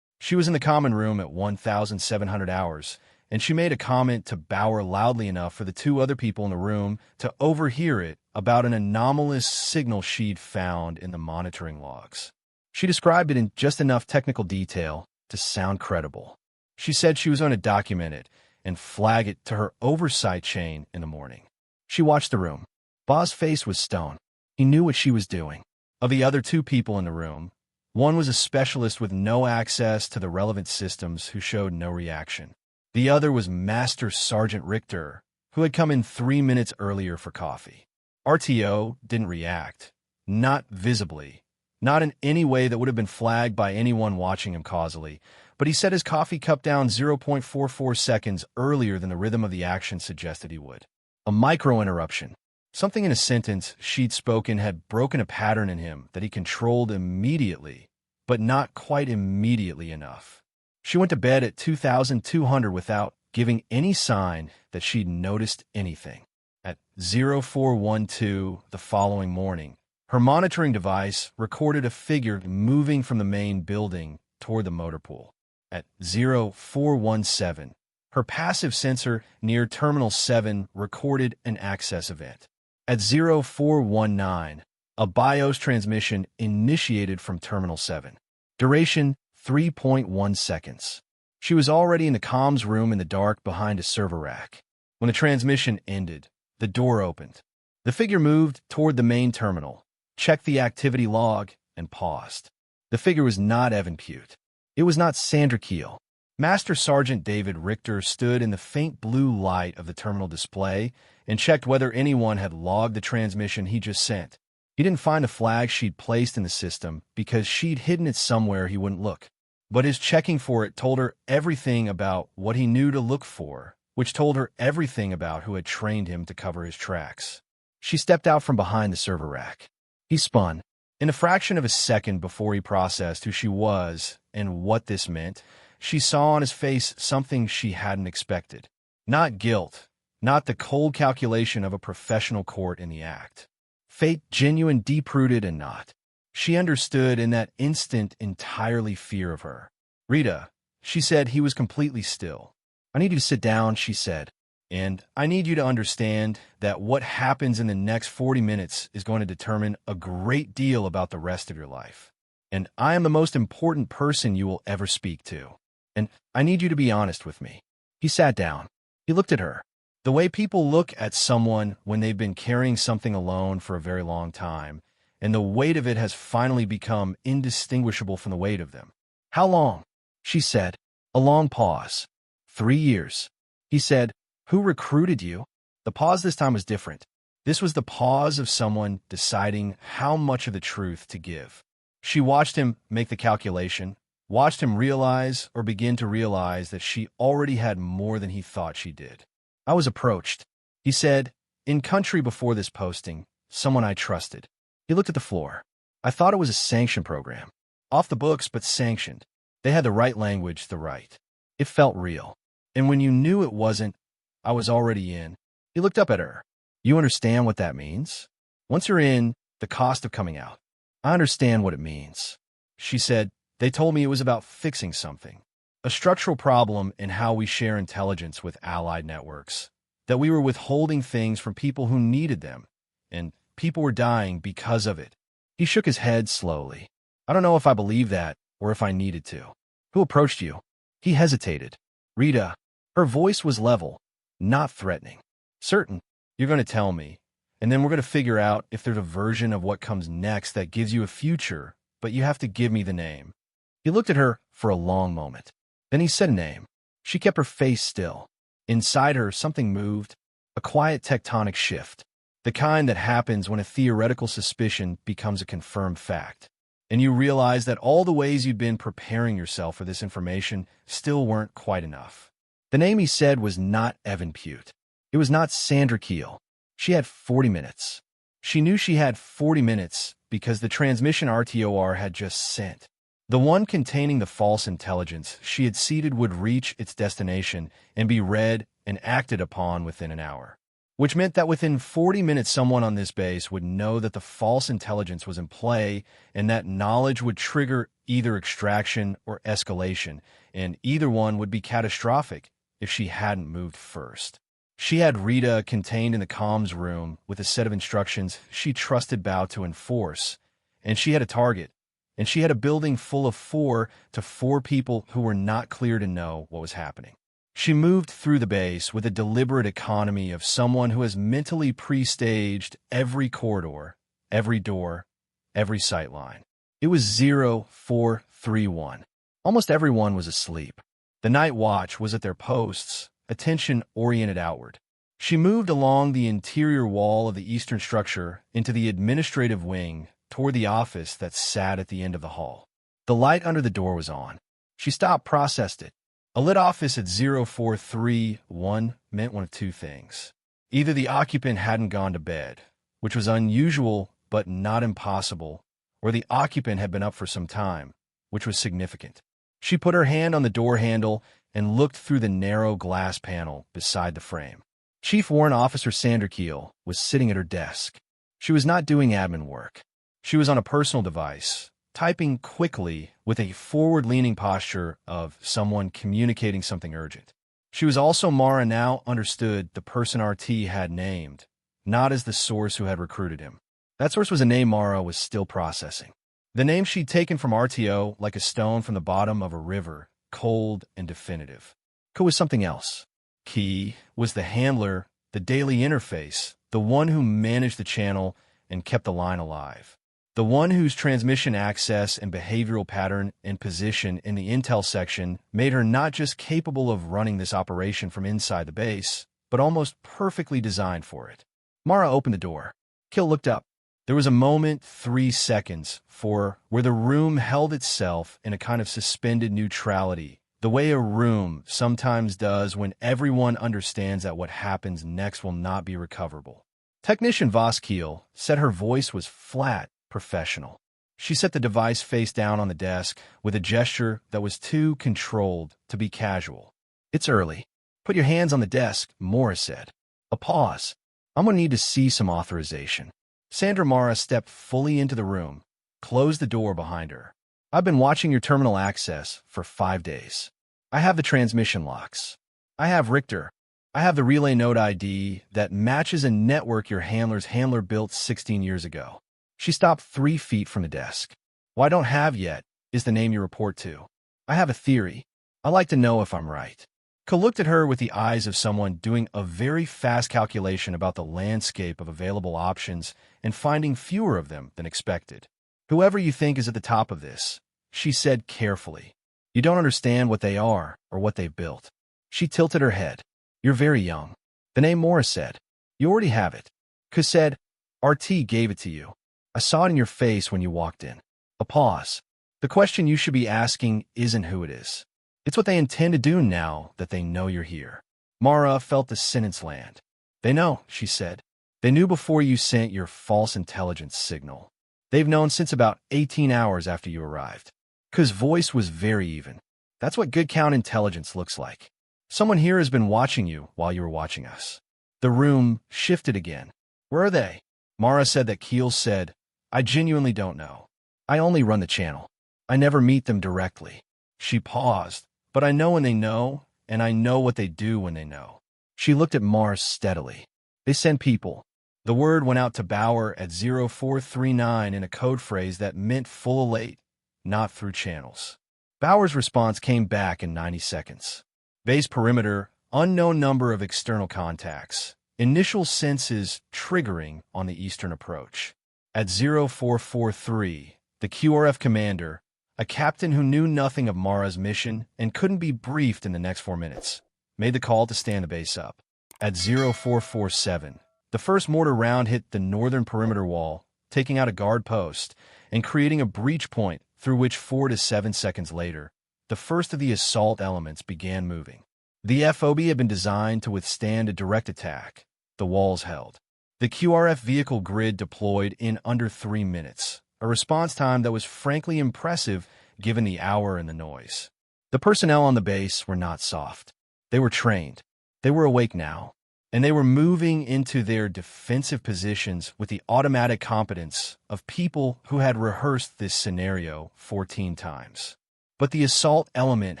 She was in the common room at 1,700 hours, and she made a comment to Bauer loudly enough for the 2 other people in the room to overhear it about an anomalous signal she'd found in the monitoring logs. She described it in just enough technical detail to sound credible. She said she was going to document it and flag it to her oversight chain in the morning. She watched the room. Bauer's face was stone. He knew what she was doing. Of the other 2 people in the room, one was a specialist with no access to the relevant systems who showed no reaction. The other was Master Sergeant Richter, who had come in 3 minutes earlier for coffee. RTO didn't react. Not visibly. Not in any way that would have been flagged by anyone watching him causally, but he set his coffee cup down 0.44 seconds earlier than the rhythm of the action suggested he would. A micro-interruption. Something in a sentence she'd spoken had broken a pattern in him that he controlled immediately, but not quite immediately enough. She went to bed at 2,200 without giving any sign that she'd noticed anything. At 0412 the following morning, her monitoring device recorded a figure moving from the main building toward the motor pool. At 0417, her passive sensor near Terminal 7 recorded an access event. At 0419, a BIOS transmission initiated from Terminal 7. Duration, 3.1 seconds. She was already in the comms room in the dark behind a server rack. When the transmission ended, the door opened. The figure moved toward the main terminal, checked the activity log, and paused. The figure was not Evan Pute. It was not Sandra Keel. Master Sergeant David Richter stood in the faint blue light of the terminal display, and checked whether anyone had logged the transmission he just sent. He didn't find the flag she'd placed in the system because she'd hidden it somewhere he wouldn't look. But his checking for it told her everything about what he knew to look for, which told her everything about who had trained him to cover his tracks. She stepped out from behind the server rack. He spun. In a fraction of a second before he processed who she was and what this meant, she saw on his face something she hadn't expected. Not guilt, not the cold calculation of a professional court in the act. Fate, genuine, deep-rooted, and not. She understood in that instant entirely fear of her. "Rita," she said. He was completely still. "I need you to sit down," she said. "And I need you to understand that what happens in the next 40 minutes is going to determine a great deal about the rest of your life. And I am the most important person you will ever speak to. And I need you to be honest with me." He sat down. He looked at her. The way people look at someone when they've been carrying something alone for a very long time, and the weight of it has finally become indistinguishable from the weight of them. "How long?" she said. A long pause. 3 years. He said, "Who recruited you?" The pause this time was different. This was the pause of someone deciding how much of the truth to give. She watched him make the calculation, watched him realize or begin to realize that she already had more than he thought she did. "I was approached," he said, "in country before this posting, someone I trusted." He looked at the floor. "I thought it was a sanction program. Off the books, but sanctioned. They had the right language, the right. It felt real. And when you knew it wasn't, I was already in." He looked up at her. "You understand what that means? Once you're in, the cost of coming out." "I understand what it means," she said. "They told me it was about fixing something. A structural problem in how we share intelligence with allied networks. That we were withholding things from people who needed them, and people were dying because of it." He shook his head slowly. "I don't know if I believe that or if I needed to." "Who approached you?" He hesitated. "Rita." Her voice was level, not threatening. "Certain. You're going to tell me, and then we're going to figure out if there's a version of what comes next that gives you a future, but you have to give me the name." He looked at her for a long moment. Then he said a name. She kept her face still. Inside her, something moved, a quiet tectonic shift, the kind that happens when a theoretical suspicion becomes a confirmed fact, and you realize that all the ways you'd been preparing yourself for this information still weren't quite enough. The name he said was not Evan Pute. It was not Sandra Keel. She had 40 minutes. She knew she had 40 minutes because the transmission RTOR had just sent. The one containing the false intelligence she had seeded would reach its destination and be read and acted upon within an hour, which meant that within 40 minutes someone on this base would know that the false intelligence was in play, and that knowledge would trigger either extraction or escalation, and either one would be catastrophic if she hadn't moved first. She had Rita contained in the comms room with a set of instructions she trusted Bao to enforce, and she had a target. And she had a building full of 4 to 4 people who were not clear to know what was happening. She moved through the base with a deliberate economy of someone who has mentally pre-staged every corridor, every door, every sightline. It was 0431. Almost everyone was asleep. The night watch was at their posts, attention oriented outward. She moved along the interior wall of the eastern structure into the administrative wing, toward the office that sat at the end of the hall. The light under the door was on. She stopped, processed it. A lit office at 0431 meant one of two things. Either the occupant hadn't gone to bed, which was unusual but not impossible, or the occupant had been up for some time, which was significant. She put her hand on the door handle and looked through the narrow glass panel beside the frame. Chief Warrant Officer Sandra Keel was sitting at her desk. She was not doing admin work. She was on a personal device, typing quickly with a forward-leaning posture of someone communicating something urgent. She was also, Mara now understood, the person RT had named, not as the source who had recruited him. That source was a name Mara was still processing. The name she'd taken from RTO like a stone from the bottom of a river, cold and definitive. Ko was something else. Key was the handler, the daily interface, the one who managed the channel and kept the line alive. The one whose transmission access and behavioral pattern and position in the intel section made her not just capable of running this operation from inside the base, but almost perfectly designed for it. Mara opened the door. Kill looked up. There was a moment, 3 seconds, where the room held itself in a kind of suspended neutrality, the way a room sometimes does when everyone understands that what happens next will not be recoverable. Technician Voss Kiel said her voice was flat, professional. She set the device face down on the desk with a gesture that was too controlled to be casual. "It's early. Put your hands on the desk," Morris said. A pause. "I'm going to need to see some authorization." Sandra Mara stepped fully into the room, closed the door behind her. "I've been watching your terminal access for 5 days. I have the transmission locks. I have Richter. I have the relay node ID that matches a network your handler's handler built 16 years ago." She stopped 3 feet from the desk. "What I don't have yet is the name you report to. I have a theory. I like to know if I'm right." Ka looked at her with the eyes of someone doing a very fast calculation about the landscape of available options and finding fewer of them than expected. "Whoever you think is at the top of this," she said carefully, "you don't understand what they are or what they've built." She tilted her head. "You're very young." The name Morris said. "You already have it." Ka said, "RT gave it to you. I saw it in your face when you walked in." A pause. "The question you should be asking isn't who it is. It's what they intend to do now that they know you're here." Mara felt the sentence land. "They know," she said. "They knew before you sent your false intelligence signal. They've known since about 18 hours after you arrived." Ka's voice was very even. "That's what good counterintelligence looks like. Someone here has been watching you while you were watching us." The room shifted again. "Where are they?" Mara said that Keel said, "I genuinely don't know. I only run the channel. I never meet them directly." She paused. "But I know when they know, and I know what they do when they know." She looked at Mars steadily. "They send people." The word went out to Bauer at 0439 in a code phrase that meant full alert, not through channels. Bauer's response came back in 90 seconds. Base perimeter, unknown number of external contacts. Initial senses triggering on the eastern approach. At 0443, the QRF commander, a captain who knew nothing of Mara's mission and couldn't be briefed in the next 4 minutes, made the call to stand the base up. At 0447, the first mortar round hit the northern perimeter wall, taking out a guard post and creating a breach point through which 4 to 7 seconds later, the first of the assault elements began moving. The FOB had been designed to withstand a direct attack. The walls held. The QRF vehicle grid deployed in under 3 minutes, a response time that was frankly impressive given the hour and the noise. The personnel on the base were not soft. They were trained. They were awake now, and they were moving into their defensive positions with the automatic competence of people who had rehearsed this scenario 14 times. But the assault element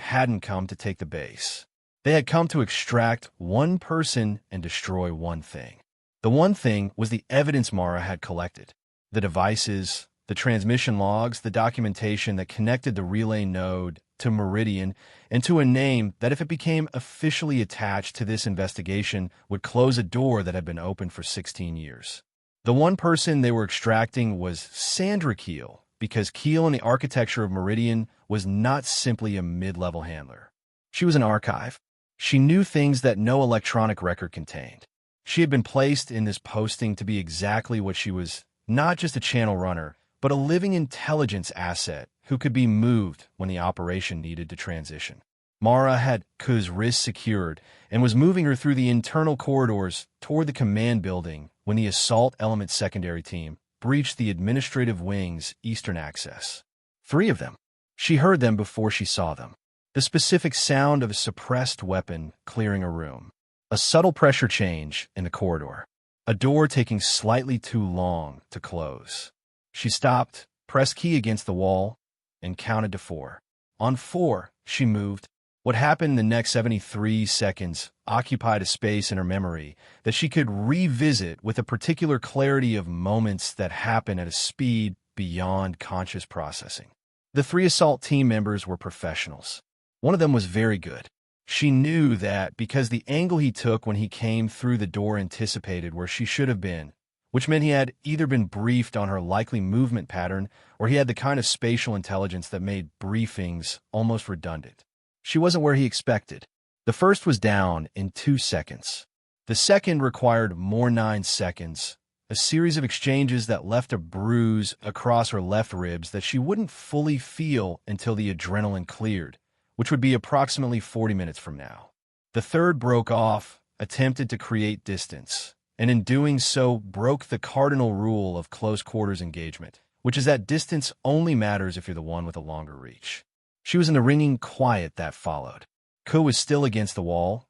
hadn't come to take the base. They had come to extract one person and destroy one thing. The one thing was the evidence Mara had collected. The devices, the transmission logs, the documentation that connected the relay node to Meridian and to a name that, if it became officially attached to this investigation, would close a door that had been open for 16 years. The one person they were extracting was Sandra Keel, because Keel in the architecture of Meridian was not simply a mid-level handler. She was an archive. She knew things that no electronic record contained. She had been placed in this posting to be exactly what she was, not just a channel runner, but a living intelligence asset who could be moved when the operation needed to transition. Mara had Kuz wrist secured and was moving her through the internal corridors toward the command building when the assault element secondary team breached the administrative wing's eastern access. 3 of them. She heard them before she saw them. The specific sound of a suppressed weapon clearing a room. A subtle pressure change in the corridor. A door taking slightly too long to close. She stopped, pressed key against the wall, and counted to 4. On 4, she moved. What happened in the next 73 seconds occupied a space in her memory that she could revisit with a particular clarity of moments that happen at a speed beyond conscious processing. The 3 assault team members were professionals. One of them was very good. She knew that because the angle he took when he came through the door anticipated where she should have been, which meant he had either been briefed on her likely movement pattern or he had the kind of spatial intelligence that made briefings almost redundant. She wasn't where he expected. The first was down in 2 seconds. The second required more 9 seconds, a series of exchanges that left a bruise across her left ribs that she wouldn't fully feel until the adrenaline cleared, which would be approximately 40 minutes from now. The third broke off, attempted to create distance, and in doing so broke the cardinal rule of close quarters engagement, which is that distance only matters if you're the one with a longer reach. She was in the ringing quiet that followed. Ko was still against the wall,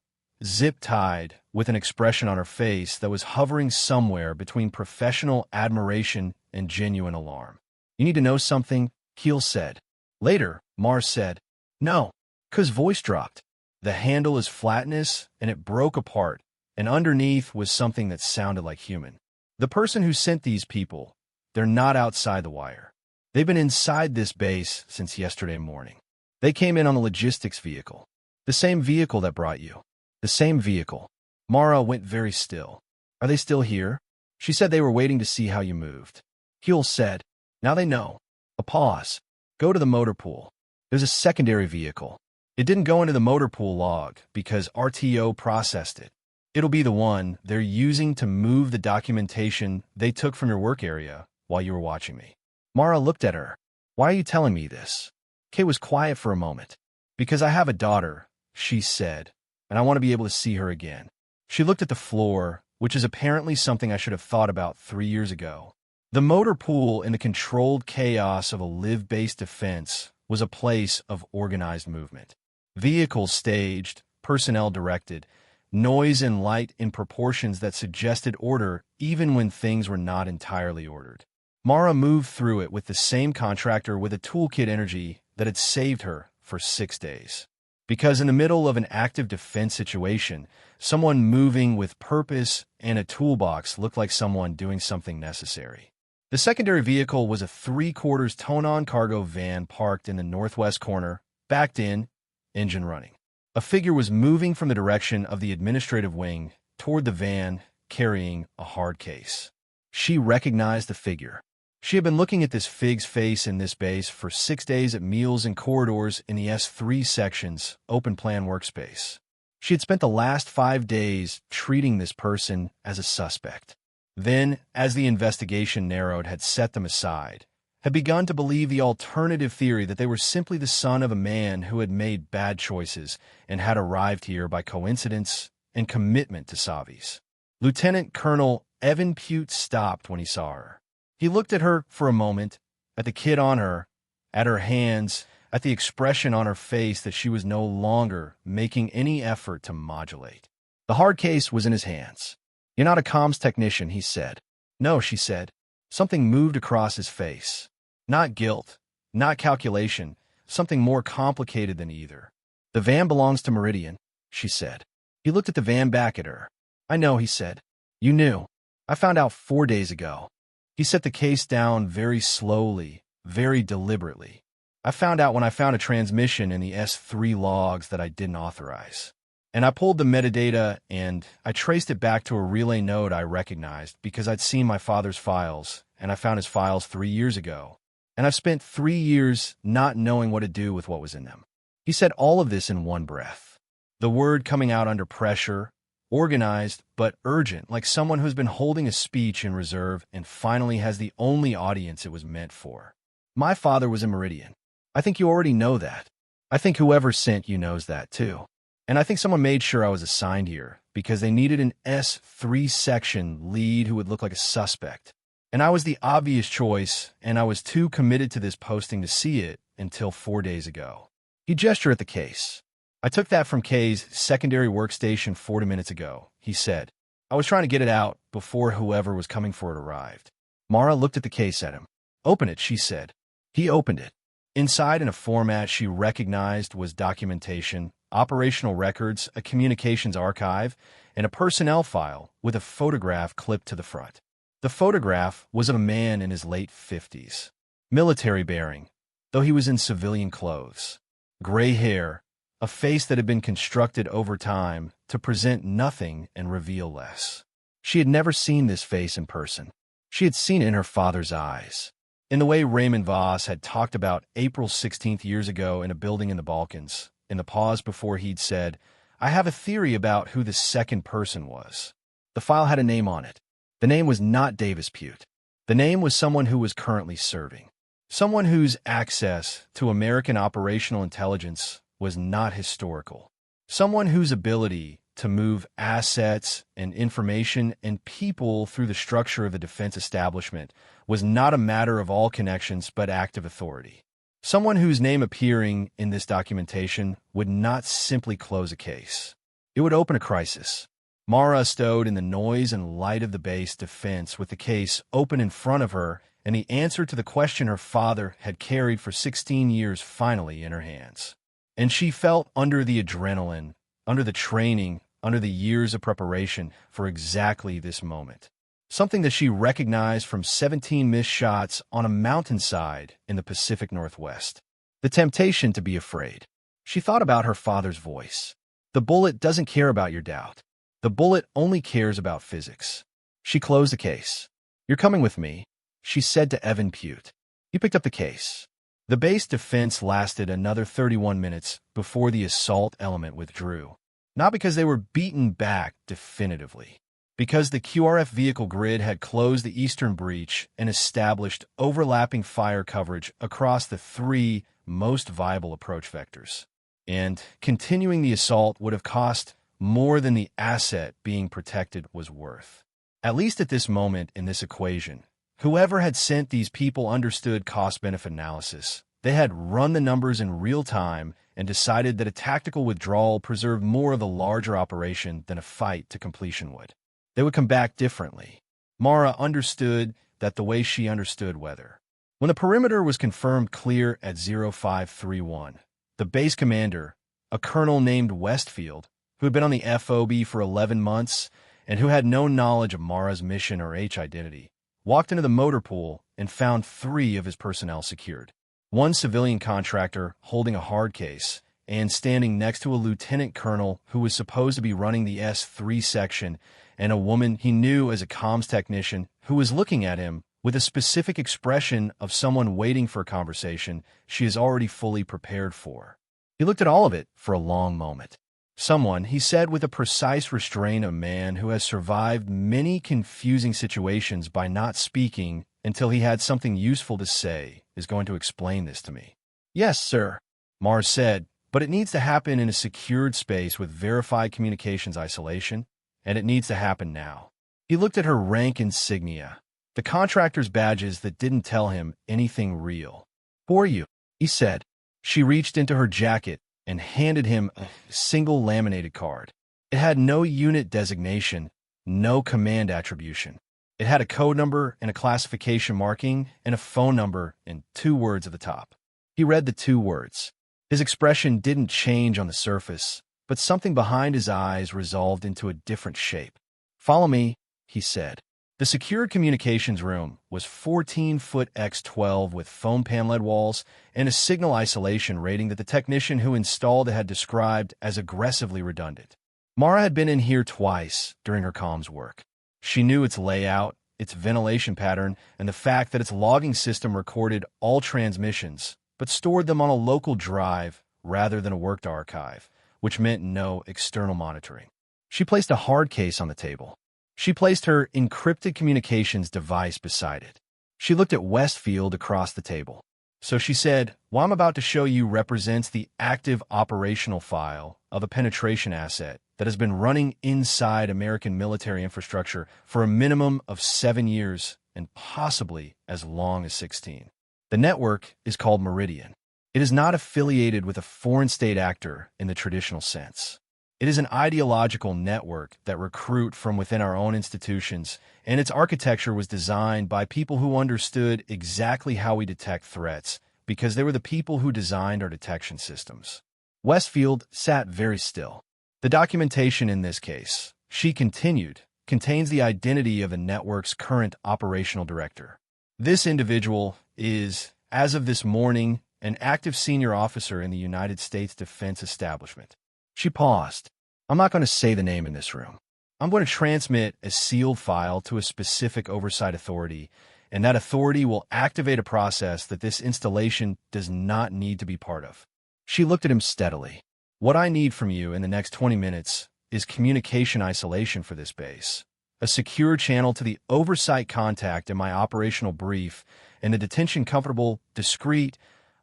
zip-tied, with an expression on her face that was hovering somewhere between professional admiration and genuine alarm. "You need to know something," Keel said. Later, Mars said, "No." Ko's voice dropped. The handle is flatness, and it broke apart, and underneath was something that sounded like human. The person who sent these people, they're not outside the wire. They've been inside this base since yesterday morning. They came in on the logistics vehicle. The same vehicle that brought you. The same vehicle. Mara went very still. "Are they still here?" She said they were waiting to see how you moved. Keel said, "Now they know." A pause. "Go to the motor pool. There's a secondary vehicle. It didn't go into the motor pool log because RTO processed it. It'll be the one they're using to move the documentation they took from your work area while you were watching me." Mara looked at her. "Why are you telling me this?" Kay was quiet for a moment. "Because I have a daughter," she said, "and I want to be able to see her again." She looked at the floor, which is apparently something I should have thought about 3 years ago. The motor pool in the controlled chaos of a live-based defense was a place of organized movement. Vehicles staged, personnel directed, noise and light in proportions that suggested order even when things were not entirely ordered. Mara moved through it with the same contractor with a toolkit energy that had saved her for 6 days. Because in the middle of an active defense situation, someone moving with purpose and a toolbox looked like someone doing something necessary. The secondary vehicle was a 3/4 tonne-on cargo van parked in the northwest corner, backed in, engine running. A figure was moving from the direction of the administrative wing toward the van, carrying a hard case. She recognized the figure. She had been looking at this fig's face in this base for 6 days at meals and corridors in the S3 section's open-plan workspace. She had spent the last 5 days treating this person as a suspect. Then, as the investigation narrowed, had set them aside, had begun to believe the alternative theory that they were simply the son of a man who had made bad choices and had arrived here by coincidence and commitment to Savi's. Lieutenant Colonel Evan Pute stopped when he saw her. He looked at her for a moment, at the kid on her, at her hands, at the expression on her face that she was no longer making any effort to modulate. The hard case was in his hands. "You're not a comms technician," he said. "No," she said. Something moved across his face. Not guilt, not calculation, something more complicated than either. "The van belongs to Meridian," she said. He looked at the van back at her. "I know," he said. "You knew. I found out 4 days ago." He set the case down very slowly, very deliberately. "I found out when I found a transmission in the S3 logs that I didn't authorize. And I pulled the metadata and I traced it back to a relay node I recognized because I'd seen my father's files, and I found his files 3 years ago. And I've spent 3 years not knowing what to do with what was in them." He said all of this in one breath. The word coming out under pressure, organized but urgent, like someone who's been holding a speech in reserve and finally has the only audience it was meant for. "My father was in Meridian. I think you already know that. I think whoever sent you knows that too. And I think someone made sure I was assigned here because they needed an S3 section lead who would look like a suspect. And I was the obvious choice, and I was too committed to this posting to see it until 4 days ago." He gestured at the case. "I took that from Kay's secondary workstation 40 minutes ago," he said. "I was trying to get it out before whoever was coming for it arrived." Mara looked at the case at him. "Open it," she said. He opened it. Inside, in a format she recognized, was documentation, operational records, a communications archive, and a personnel file with a photograph clipped to the front. The photograph was of a man in his late 50s. Military bearing, though he was in civilian clothes. Gray hair, a face that had been constructed over time to present nothing and reveal less. She had never seen this face in person. She had seen it in her father's eyes. In the way Raymond Voss had talked about April 16th years ago in a building in the Balkans, in the pause before he'd said, I have a theory about who the second person was. The file had a name on it. The name was not Davis Pute. The name was someone who was currently serving. Someone whose access to American operational intelligence was not historical. Someone whose ability to move assets and information and people through the structure of the defense establishment was not a matter of all connections but active authority. Someone whose name appearing in this documentation would not simply close a case. It would open a crisis. Mara stowed in the noise and light of the base defense with the case open in front of her and the answer to the question her father had carried for 16 years finally in her hands. And she felt under the adrenaline, under the training, under the years of preparation for exactly this moment. Something that she recognized from 17 missed shots on a mountainside in the Pacific Northwest. The temptation to be afraid. She thought about her father's voice. The bullet doesn't care about your doubt. The bullet only cares about physics. She closed the case. You're coming with me, she said to Evan Pute. He picked up the case. The base defense lasted another 31 minutes before the assault element withdrew. Not because they were beaten back definitively. Because the QRF vehicle grid had closed the eastern breach and established overlapping fire coverage across the three most viable approach vectors. And continuing the assault would have cost more than the asset being protected was worth. At least at this moment in this equation, whoever had sent these people understood cost-benefit analysis. They had run the numbers in real time and decided that a tactical withdrawal preserved more of the larger operation than a fight to completion would. They would come back differently. Mara understood that the way she understood weather. When the perimeter was confirmed clear at 0531, the base commander, a colonel named Westfield, who had been on the FOB for 11 months and who had no knowledge of Mara's mission or H identity, walked into the motor pool and found 3 of his personnel secured. 1 civilian contractor holding a hard case and standing next to a lieutenant colonel who was supposed to be running the S3 section, and a woman he knew as a comms technician who was looking at him with a specific expression of someone waiting for a conversation she is already fully prepared for. He looked at all of it for a long moment. Someone, he said with a precise restraint, a man who has survived many confusing situations by not speaking until he had something useful to say, is going to explain this to me. Yes, sir, Mars said, but it needs to happen in a secured space with verified communications isolation, and it needs to happen now. He looked at her rank insignia, the contractor's badges that didn't tell him anything real. For you, he said. She reached into her jacket and handed him a single laminated card. It had no unit designation, no command attribution. It had a code number and a classification marking and a phone number and 2 words at the top. He read the 2 words. His expression didn't change on the surface, but something behind his eyes resolved into a different shape. Follow me, he said. The secured communications room was 14 foot x 12 with foam paneled walls and a signal isolation rating that the technician who installed it had described as aggressively redundant. Mara had been in here twice during her comms work. She knew its layout, its ventilation pattern, and the fact that its logging system recorded all transmissions, but stored them on a local drive rather than a worked archive, which meant no external monitoring. She placed a hard case on the table. She placed her encrypted communications device beside it. She looked at Westfield across the table. So she said, what I'm about to show you represents the active operational file of a penetration asset that has been running inside American military infrastructure for a minimum of 7 years and possibly as long as 16. The network is called Meridian. It is not affiliated with a foreign state actor in the traditional sense. It is an ideological network that recruit from within our own institutions, and its architecture was designed by people who understood exactly how we detect threats because they were the people who designed our detection systems. Westfield sat very still. The documentation in this case, she continued, contains the identity of the network's current operational director. This individual is, as of this morning, an active senior officer in the United States Defense Establishment. She paused. I'm not going to say the name in this room. I'm going to transmit a sealed file to a specific oversight authority, and that authority will activate a process that this installation does not need to be part of. She looked at him steadily. What I need from you in the next 20 minutes is communication isolation for this base, a secure channel to the oversight contact in my operational brief, and a detention comfortable, discreet,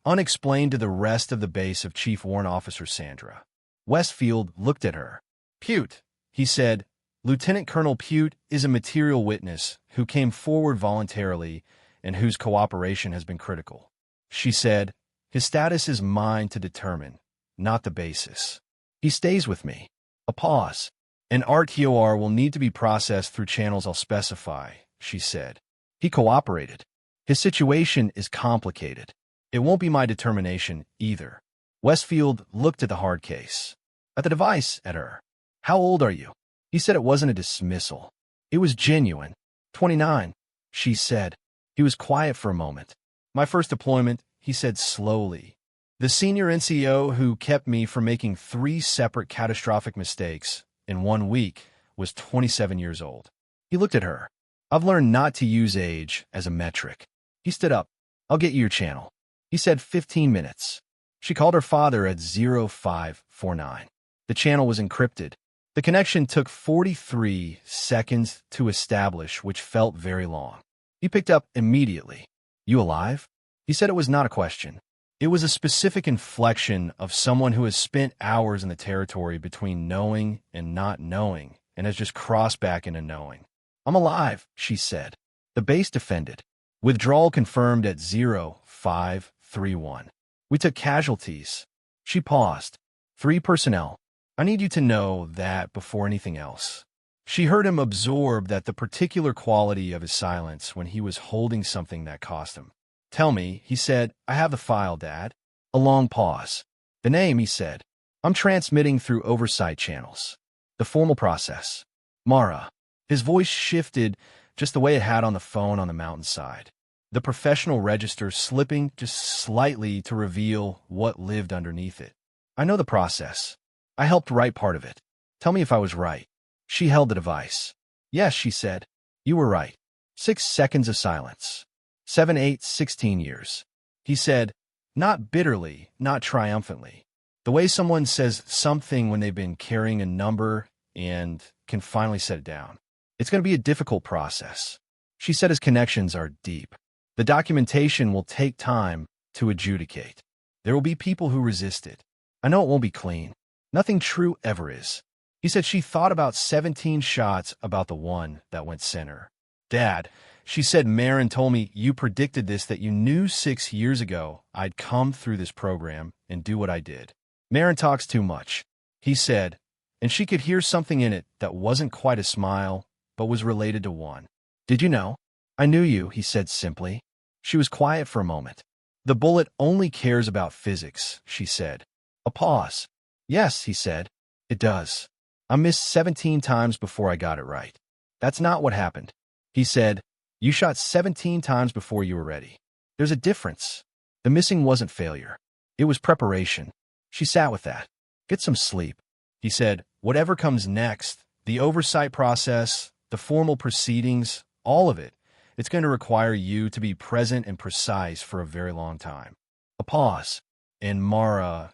unexplained to the rest of the base of Chief Warrant Officer Sandra. Westfield looked at her. Pute, he said. Lieutenant Colonel Pute is a material witness who came forward voluntarily and whose cooperation has been critical. She said, his status is mine to determine, not the basis. He stays with me. A pause. An RTOR will need to be processed through channels I'll specify, she said. He cooperated. His situation is complicated. It won't be my determination either. Westfield looked at the hard case. At the device, at her. How old are you? He said it wasn't a dismissal. It was genuine. 29, she said. He was quiet for a moment. My first deployment, he said slowly. The senior NCO who kept me from making 3 separate catastrophic mistakes in 1 week was 27 years old. He looked at her. I've learned not to use age as a metric. He stood up. I'll get you your channel. He said 15 minutes. She called her father at 0549. The channel was encrypted. The connection took 43 seconds to establish, which felt very long. He picked up immediately. You alive? He said it was not a question. It was a specific inflection of someone who has spent hours in the territory between knowing and not knowing and has just crossed back into knowing. I'm alive, she said. The base defended. Withdrawal confirmed at 0531. We took casualties. She paused. 3 personnel. I need you to know that before anything else. She heard him absorb that the particular quality of his silence when he was holding something that cost him. Tell me, he said. I have the file, Dad. A long pause. The name, he said. I'm transmitting through oversight channels. The formal process. Mara. His voice shifted just the way it had on the phone on the mountainside. The professional register slipping just slightly to reveal what lived underneath it. I know the process. I helped write part of it. Tell me if I was right. She held the device. Yes, she said. You were right. 6 seconds of silence. 7, 8, 16 years. He said, not bitterly, not triumphantly. The way someone says something when they've been carrying a number and can finally set it down. It's going to be a difficult process. She said his connections are deep. The documentation will take time to adjudicate. There will be people who resist it. I know it won't be clean. Nothing true ever is. He said she thought about 17 shots about the one that went center. Dad, she said, Marin told me you predicted this, that you knew 6 years ago I'd come through this program and do what I did. Marin talks too much, he said, and she could hear something in it that wasn't quite a smile, but was related to one. Did you know? I knew you, he said simply. She was quiet for a moment. The bullet only cares about physics, she said. A pause. Yes, he said. It does. I missed 17 times before I got it right. That's not what happened. He said, you shot 17 times before you were ready. There's a difference. The missing wasn't failure. It was preparation. She sat with that. Get some sleep. He said, whatever comes next, the oversight process, the formal proceedings, all of it, it's going to require you to be present and precise for a very long time. A pause. And Mara,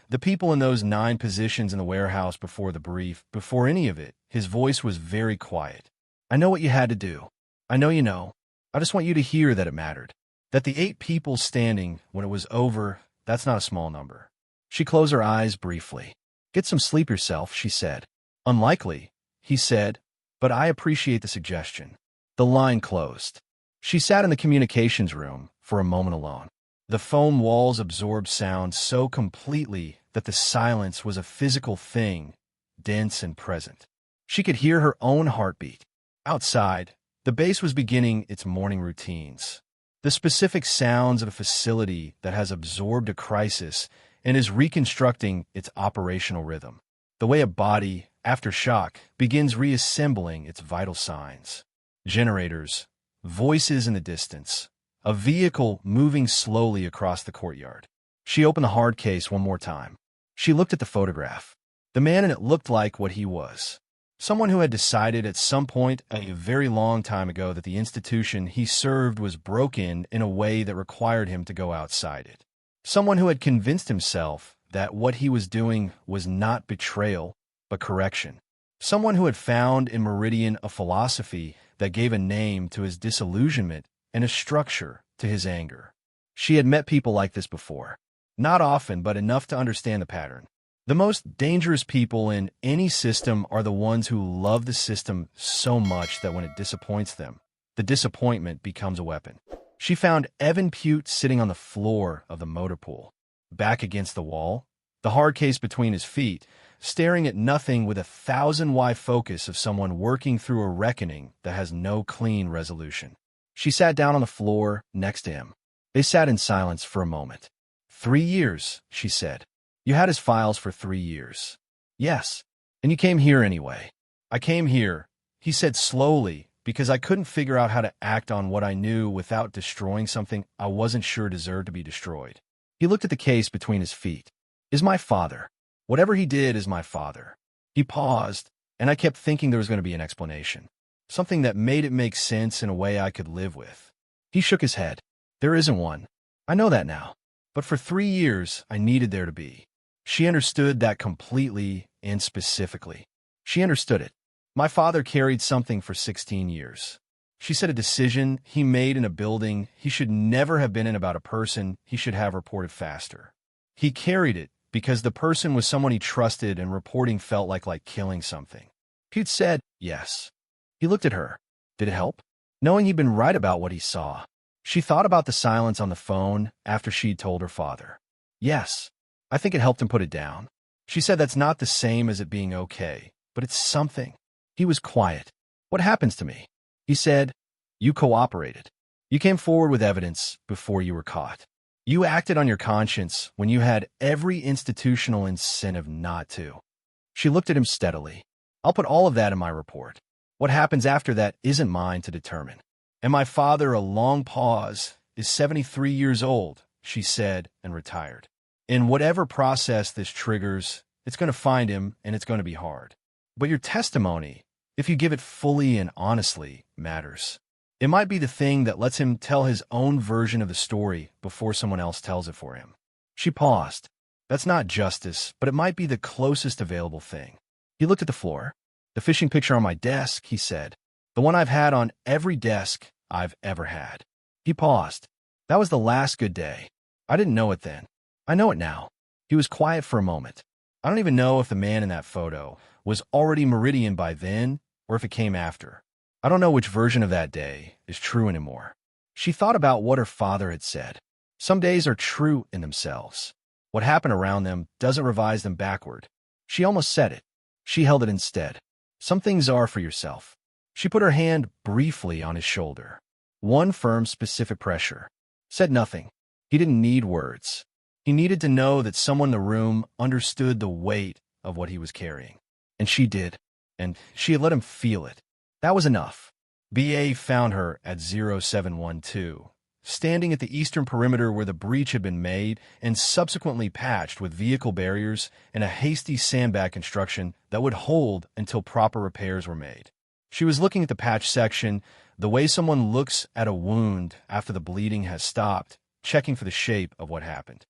the people in those 9 positions in the warehouse before the brief, before any of it, his voice was very quiet. I know what you had to do. I know you know. I just want you to hear that it mattered. That the 8 people standing when it was over, that's not a small number. She closed her eyes briefly. Get some sleep yourself, she said. Unlikely, he said, but I appreciate the suggestion. The line closed. She sat in the communications room for a moment alone. The foam walls absorbed sound so completely that the silence was a physical thing, dense and present. She could hear her own heartbeat. Outside, the base was beginning its morning routines. The specific sounds of a facility that has absorbed a crisis and is reconstructing its operational rhythm. The way a body, after shock, begins reassembling its vital signs. Generators, voices in the distance, a vehicle moving slowly across the courtyard. She opened the hard case one more time. She looked at the photograph. The man in it looked like what he was. Someone who had decided at some point a very long time ago that the institution he served was broken in a way that required him to go outside it. Someone who had convinced himself that what he was doing was not betrayal, but correction. Someone who had found in Meridian a philosophy that gave a name to his disillusionment and a structure to his anger. She had met people like this before. Not often, but enough to understand the pattern. The most dangerous people in any system are the ones who love the system so much that when it disappoints them, the disappointment becomes a weapon. She found Evan Pute sitting on the floor of the motor pool, back against the wall, the hard case between his feet, staring at nothing with a 1,000-watt focus of someone working through a reckoning that has no clean resolution. She sat down on the floor next to him. They sat in silence for a moment. 3 years, she said. You had his files for 3 years. Yes. And you came here anyway. I came here, he said slowly, because I couldn't figure out how to act on what I knew without destroying something I wasn't sure deserved to be destroyed. He looked at the case between his feet. Is my father. Whatever he did is my father. He paused, and I kept thinking there was going to be an explanation. Something that made it make sense in a way I could live with. He shook his head. There isn't one. I know that now. But for 3 years, I needed there to be. She understood that completely and specifically. She understood it. My father carried something for 16 years. She said a decision he made in a building he should never have been in about a person he should have reported faster. He carried it because the person was someone he trusted and reporting felt like killing something. He'd said, yes. He looked at her. Did it help? Knowing he'd been right about what he saw. She thought about the silence on the phone after she'd told her father. Yes, I think it helped him put it down. She said that's not the same as it being okay, but it's something. He was quiet. What happens to me? He said, you cooperated. You came forward with evidence before you were caught. You acted on your conscience when you had every institutional incentive not to. She looked at him steadily. I'll put all of that in my report. What happens after that isn't mine to determine. And my father, a long pause, is 73 years old, she said, and retired. In whatever process this triggers, it's going to find him, and it's going to be hard. But your testimony, if you give it fully and honestly, matters. It might be the thing that lets him tell his own version of the story before someone else tells it for him. She paused. That's not justice, but it might be the closest available thing. He looked at the floor. The fishing picture on my desk, he said. The one I've had on every desk I've ever had. He paused. That was the last good day. I didn't know it then. I know it now. He was quiet for a moment. I don't even know if the man in that photo was already Meridian by then or if it came after. I don't know which version of that day is true anymore. She thought about what her father had said. Some days are true in themselves. What happened around them doesn't revise them backward. She almost said it. She held it instead. Some things are for yourself. She put her hand briefly on his shoulder. One firm, specific pressure. Said nothing. He didn't need words. He needed to know that someone in the room understood the weight of what he was carrying. And she did. And she had let him feel it. That was enough. BA found her at 0712, standing at the eastern perimeter where the breach had been made and subsequently patched with vehicle barriers and a hasty sandbag construction that would hold until proper repairs were made. She was looking at the patch section, the way someone looks at a wound after the bleeding has stopped, checking for the shape of what happened.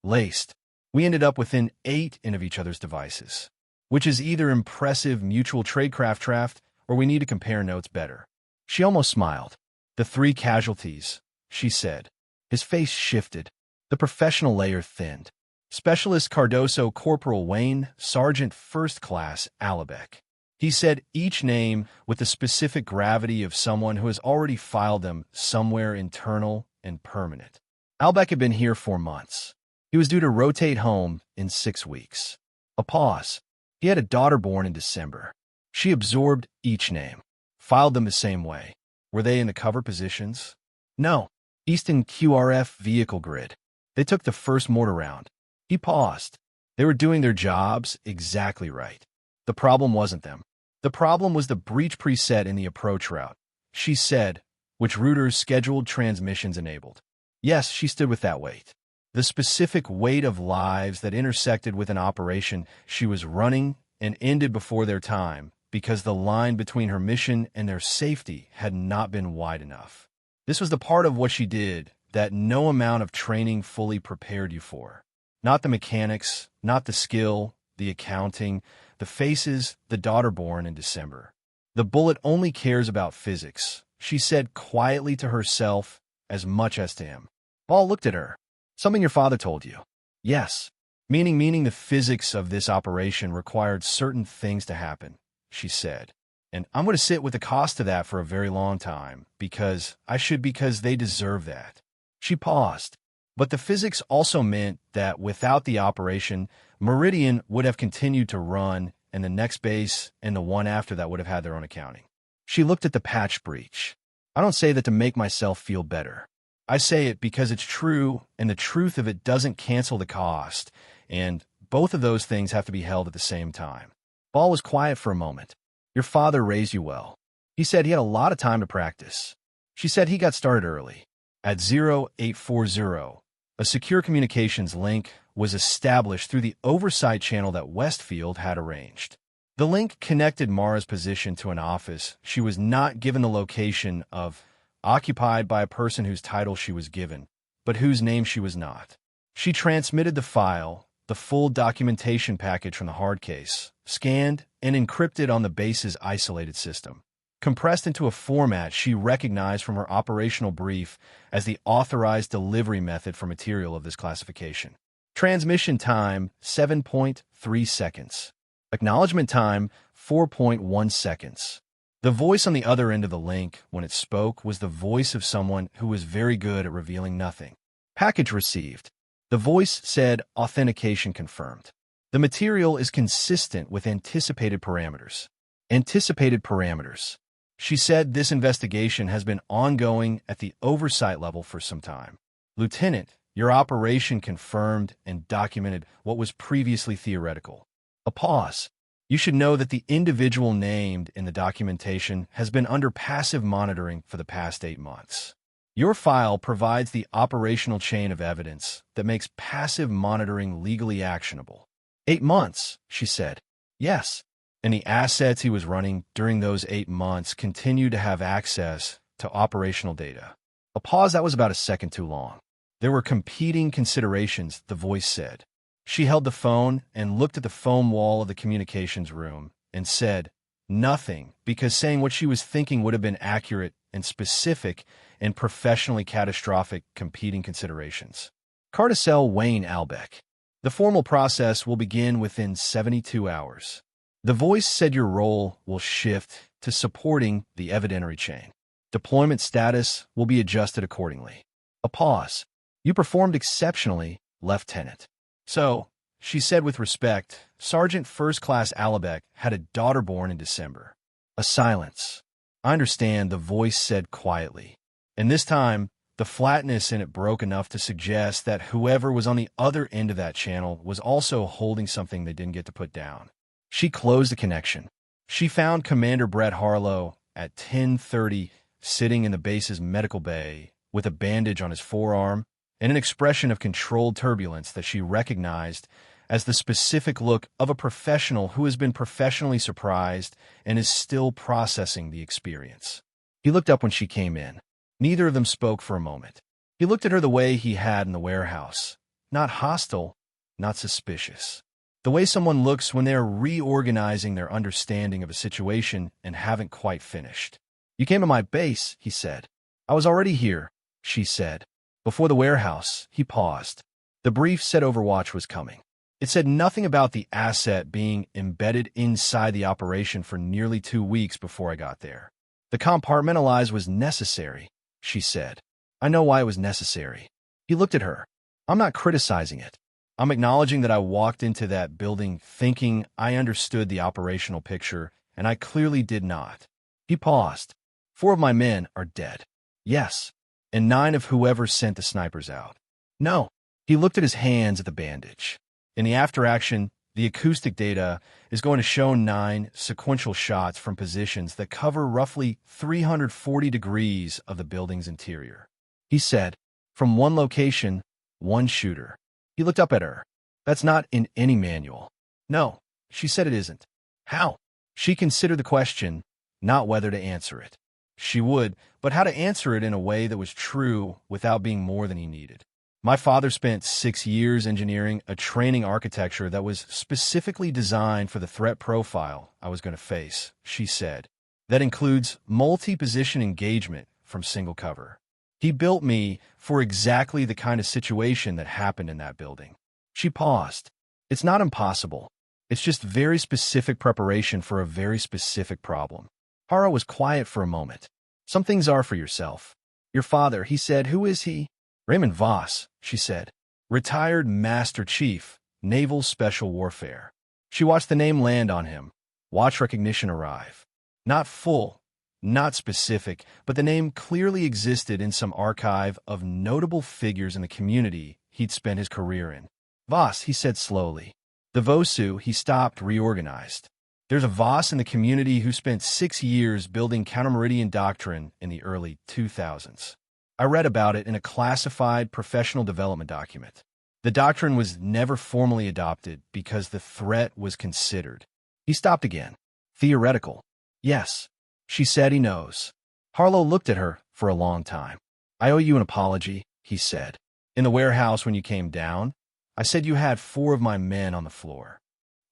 Laced. We ended up within 8 of each other's devices, which is either impressive mutual tradecraft draft or we need to compare notes better. She almost smiled. The 3 casualties, she said. His face shifted. The professional layer thinned. Specialist Cardoso, Corporal Wayne, Sergeant First Class Alabek. He said each name with the specific gravity of someone who has already filed them somewhere internal and permanent. Albeck had been here 4 months. He was due to rotate home in 6 weeks. A pause. He had a daughter born in December. She absorbed each name, filed them the same way. Were they in the cover positions? No. Easton QRF vehicle grid. They took the first mortar round. He paused. They were doing their jobs exactly right. The problem wasn't them. The problem was the breach preset in the approach route, she said, which routers scheduled transmissions enabled. Yes, she stood with that weight. The specific weight of lives that intersected with an operation she was running and ended before their time because the line between her mission and their safety had not been wide enough. This was the part of what she did that no amount of training fully prepared you for. Not the mechanics, not the skill, the accounting, the faces, the daughter born in December. The bullet only cares about physics, she said quietly to herself as much as to him. Paul looked at her. Something your father told you. Yes. Meaning the physics of this operation required certain things to happen, she said. And I'm going to sit with the cost of that for a very long time, because they deserve that. She paused. But the physics also meant that without the operation, Meridian would have continued to run, and the next base and the one after that would have had their own accounting. She looked at the patch breach. I don't say that to make myself feel better. I say it because it's true, and the truth of it doesn't cancel the cost, and both of those things have to be held at the same time. Paul was quiet for a moment. Your father raised you well. He said he had a lot of time to practice. She said he got started early. At 0840, a secure communications link was established through the oversight channel that Westfield had arranged. The link connected Mara's position to an office she was not given the location of, occupied by a person whose title she was given, but whose name she was not. She transmitted the file, the full documentation package from the hard case, scanned and encrypted on the base's isolated system, compressed into a format she recognized from her operational brief as the authorized delivery method for material of this classification. Transmission time, 7.3 seconds. Acknowledgement time, 4.1 seconds. The voice on the other end of the link, when it spoke, was the voice of someone who was very good at revealing nothing. Package received. The voice said, authentication confirmed. The material is consistent with anticipated parameters. Anticipated parameters. She said this investigation has been ongoing at the oversight level for some time. Lieutenant, your operation confirmed and documented what was previously theoretical. A pause. You should know that the individual named in the documentation has been under passive monitoring for the past 8 months. Your file provides the operational chain of evidence that makes passive monitoring legally actionable. 8 months, she said. Yes. And the assets he was running during those 8 months continue to have access to operational data. A pause that was about a second too long. There were competing considerations, the voice said. She held the phone and looked at the foam wall of the communications room and said nothing, because saying what she was thinking would have been accurate and specific and professionally catastrophic competing considerations. Carticel Wayne Albeck. The formal process will begin within 72 hours. The voice said your role will shift to supporting the evidentiary chain. Deployment status will be adjusted accordingly. A pause. You performed exceptionally, Lieutenant. So, she said with respect, Sergeant First Class Albeck had a daughter born in December. A silence. I understand, the voice said quietly. And this time, the flatness in it broke enough to suggest that whoever was on the other end of that channel was also holding something they didn't get to put down. She closed the connection. She found Commander Brett Harlow at 10:30 sitting in the base's medical bay with a bandage on his forearm and an expression of controlled turbulence that she recognized as the specific look of a professional who has been professionally surprised and is still processing the experience. He looked up when she came in. Neither of them spoke for a moment. He looked at her the way he had in the warehouse. Not hostile, not suspicious. The way someone looks when they're reorganizing their understanding of a situation and haven't quite finished. You came to my base, he said. I was already here, she said. Before the warehouse, he paused. The brief said Overwatch was coming. It said nothing about the asset being embedded inside the operation for nearly 2 weeks before I got there. The compartmentalize was necessary, she said. I know why it was necessary. He looked at her. I'm not criticizing it. I'm acknowledging that I walked into that building thinking I understood the operational picture, and I clearly did not. He paused. 4 of my men are dead. Yes. And 9 of whoever sent the snipers out. No. He looked at his hands at the bandage. In the after-action, the acoustic data is going to show 9 sequential shots from positions that cover roughly 340 degrees of the building's interior. He said, from one location, 1 shooter. He looked up at her. That's not in any manual. No, she said it isn't. How? She considered the question, not whether to answer it. She would, but how to answer it in a way that was true without being more than he needed. My father spent 6 years engineering a training architecture that was specifically designed for the threat profile I was going to face, she said. That includes multi-position engagement from single cover. He built me for exactly the kind of situation that happened in that building. She paused. It's not impossible. It's just very specific preparation for a very specific problem. Hara was quiet for a moment. Some things are for yourself. Your father, he said. Who is he? Raymond Voss, she said. Retired Master Chief, Naval Special Warfare. She watched the name land on him, watched recognition arrive. Not full, not specific, but the name clearly existed in some archive of notable figures in the community he'd spent his career in. Voss, he said slowly. The Vosu, he stopped, reorganized. There's a Voss in the community who spent 6 years building counter-meridian doctrine in the early 2000s. I read about it in a classified professional development document. The doctrine was never formally adopted because the threat was considered. He stopped again. Theoretical. Yes. She said he knows. Harlow looked at her for a long time. I owe you an apology, he said. In the warehouse when you came down, I said you had 4 of my men on the floor.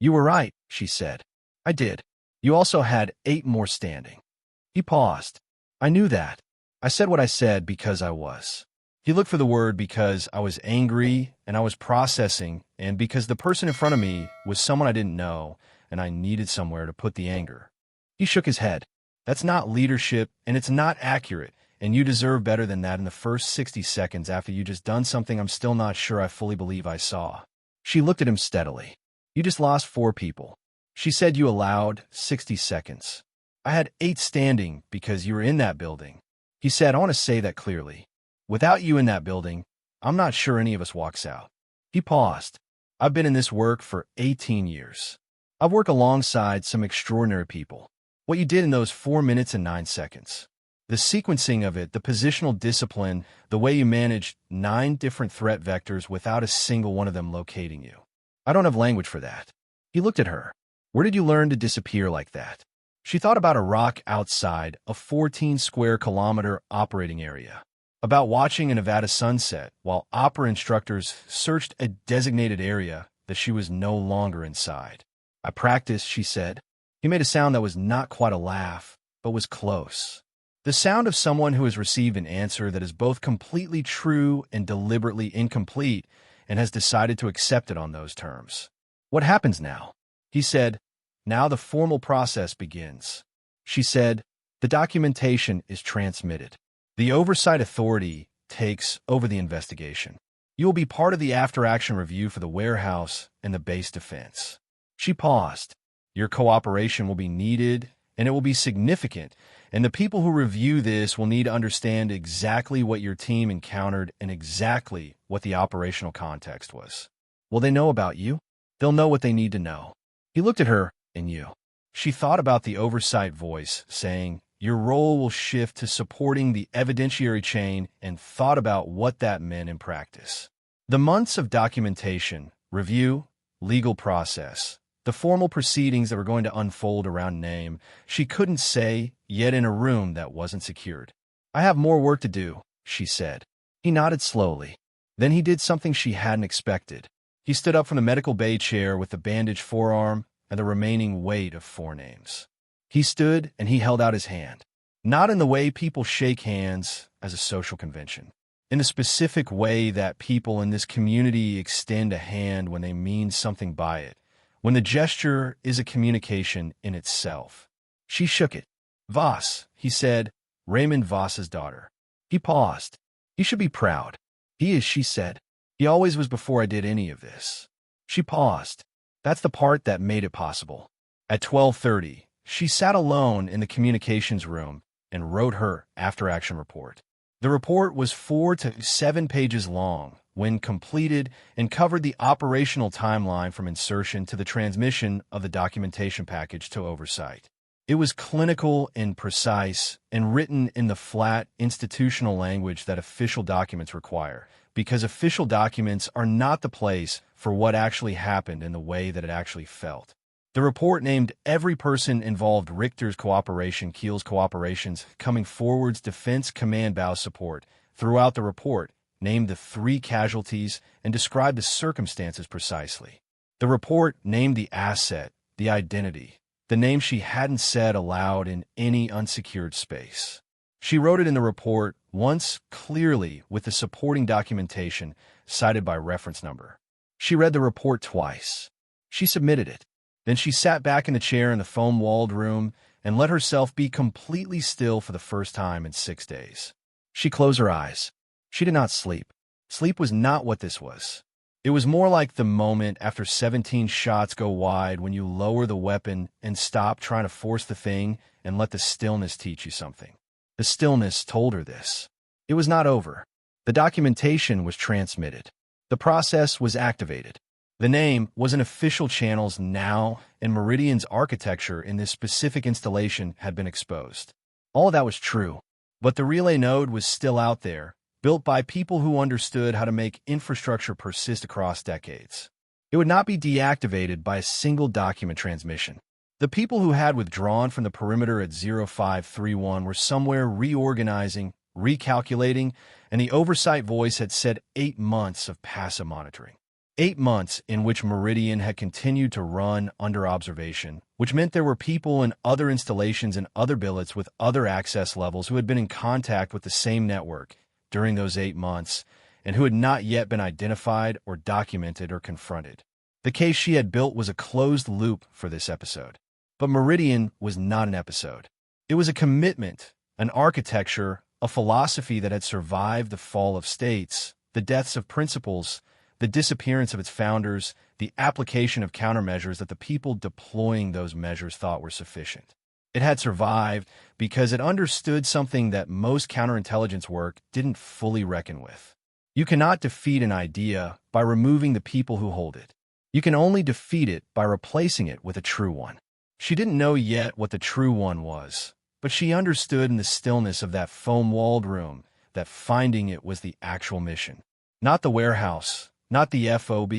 You were right, she said. I did. You also had 8 more standing. He paused. I knew that. I said what I said because I was. He looked for the word because I was angry and I was processing and because the person in front of me was someone I didn't know and I needed somewhere to put the anger. He shook his head. That's not leadership and it's not accurate and you deserve better than that in the first 60 seconds after you just done something I'm still not sure I fully believe I saw. She looked at him steadily. You just lost 4 people. She said you allowed 60 seconds. I had 8 standing because you were in that building. He said, I want to say that clearly. Without you in that building, I'm not sure any of us walks out. He paused. I've been in this work for 18 years. I've worked alongside some extraordinary people. What you did in those 4 minutes and 9 seconds. The sequencing of it, the positional discipline, the way you managed 9 different threat vectors without a single one of them locating you. I don't have language for that. He looked at her. Where did you learn to disappear like that? She thought about a rock outside a 14-square-kilometer operating area, about watching a Nevada sunset while opera instructors searched a designated area that she was no longer inside. I practiced, she said. He made a sound that was not quite a laugh, but was close. The sound of someone who has received an answer that is both completely true and deliberately incomplete and has decided to accept it on those terms. What happens now? He said, now the formal process begins. She said, the documentation is transmitted. The oversight authority takes over the investigation. You will be part of the after-action review for the warehouse and the base defense. She paused. Your cooperation will be needed, and it will be significant, and the people who review this will need to understand exactly what your team encountered and exactly what the operational context was. Will they know about you? They'll know what they need to know. He looked at her and you. She thought about the oversight voice, saying, your role will shift to supporting the evidentiary chain and thought about what that meant in practice. The months of documentation, review, legal process, the formal proceedings that were going to unfold around name, she couldn't say, yet in a room that wasn't secured. I have more work to do, she said. He nodded slowly. Then he did something she hadn't expected. He stood up from the medical bay chair with the bandaged forearm and the remaining weight of 4 names. He stood and he held out his hand, not in the way people shake hands as a social convention, in the specific way that people in this community extend a hand when they mean something by it, when the gesture is a communication in itself. She shook it. Voss, he said, Raymond Voss's daughter. He paused. He should be proud. He is, she said. He always was before I did any of this. She paused. That's the part that made it possible. At 12:30, she sat alone in the communications room and wrote her after-action report. The report was 4 to 7 pages long when completed and covered the operational timeline from insertion to the transmission of the documentation package to oversight. It was clinical and precise and written in the flat institutional language that official documents require, because official documents are not the place for what actually happened in the way that it actually felt. The report named every person involved: Richter's cooperation, Keel's cooperations, coming forward's defense command bow support. Throughout the report, named the 3 casualties, and described the circumstances precisely. The report named the asset, the identity, the name she hadn't said aloud in any unsecured space. She wrote it in the report once, clearly, with the supporting documentation cited by reference number. She read the report twice. She submitted it. Then she sat back in the chair in the foam-walled room and let herself be completely still for the first time in 6 days. She closed her eyes. She did not sleep. Sleep was not what this was. It was more like the moment after 17 shots go wide when you lower the weapon and stop trying to force the thing and let the stillness teach you something. The stillness told her this. It was not over. The documentation was transmitted. The process was activated. The name was in official channels now, and Meridian's architecture in this specific installation had been exposed. All of that was true, but the relay node was still out there, built by people who understood how to make infrastructure persist across decades. It would not be deactivated by a single document transmission. The people who had withdrawn from the perimeter at 0531 were somewhere reorganizing, recalculating, and the oversight voice had said 8 months of passive monitoring. 8 months in which Meridian had continued to run under observation, which meant there were people in other installations and other billets with other access levels who had been in contact with the same network during those 8 months and who had not yet been identified or documented or confronted. The case she had built was a closed loop for this episode. But Meridian was not an episode. It was a commitment, an architecture, a philosophy that had survived the fall of states, the deaths of principles, the disappearance of its founders, the application of countermeasures that the people deploying those measures thought were sufficient. It had survived because it understood something that most counterintelligence work didn't fully reckon with. You cannot defeat an idea by removing the people who hold it. You can only defeat it by replacing it with a true one. She didn't know yet what the true one was, but she understood in the stillness of that foam-walled room that finding it was the actual mission. Not the warehouse, not the FOB,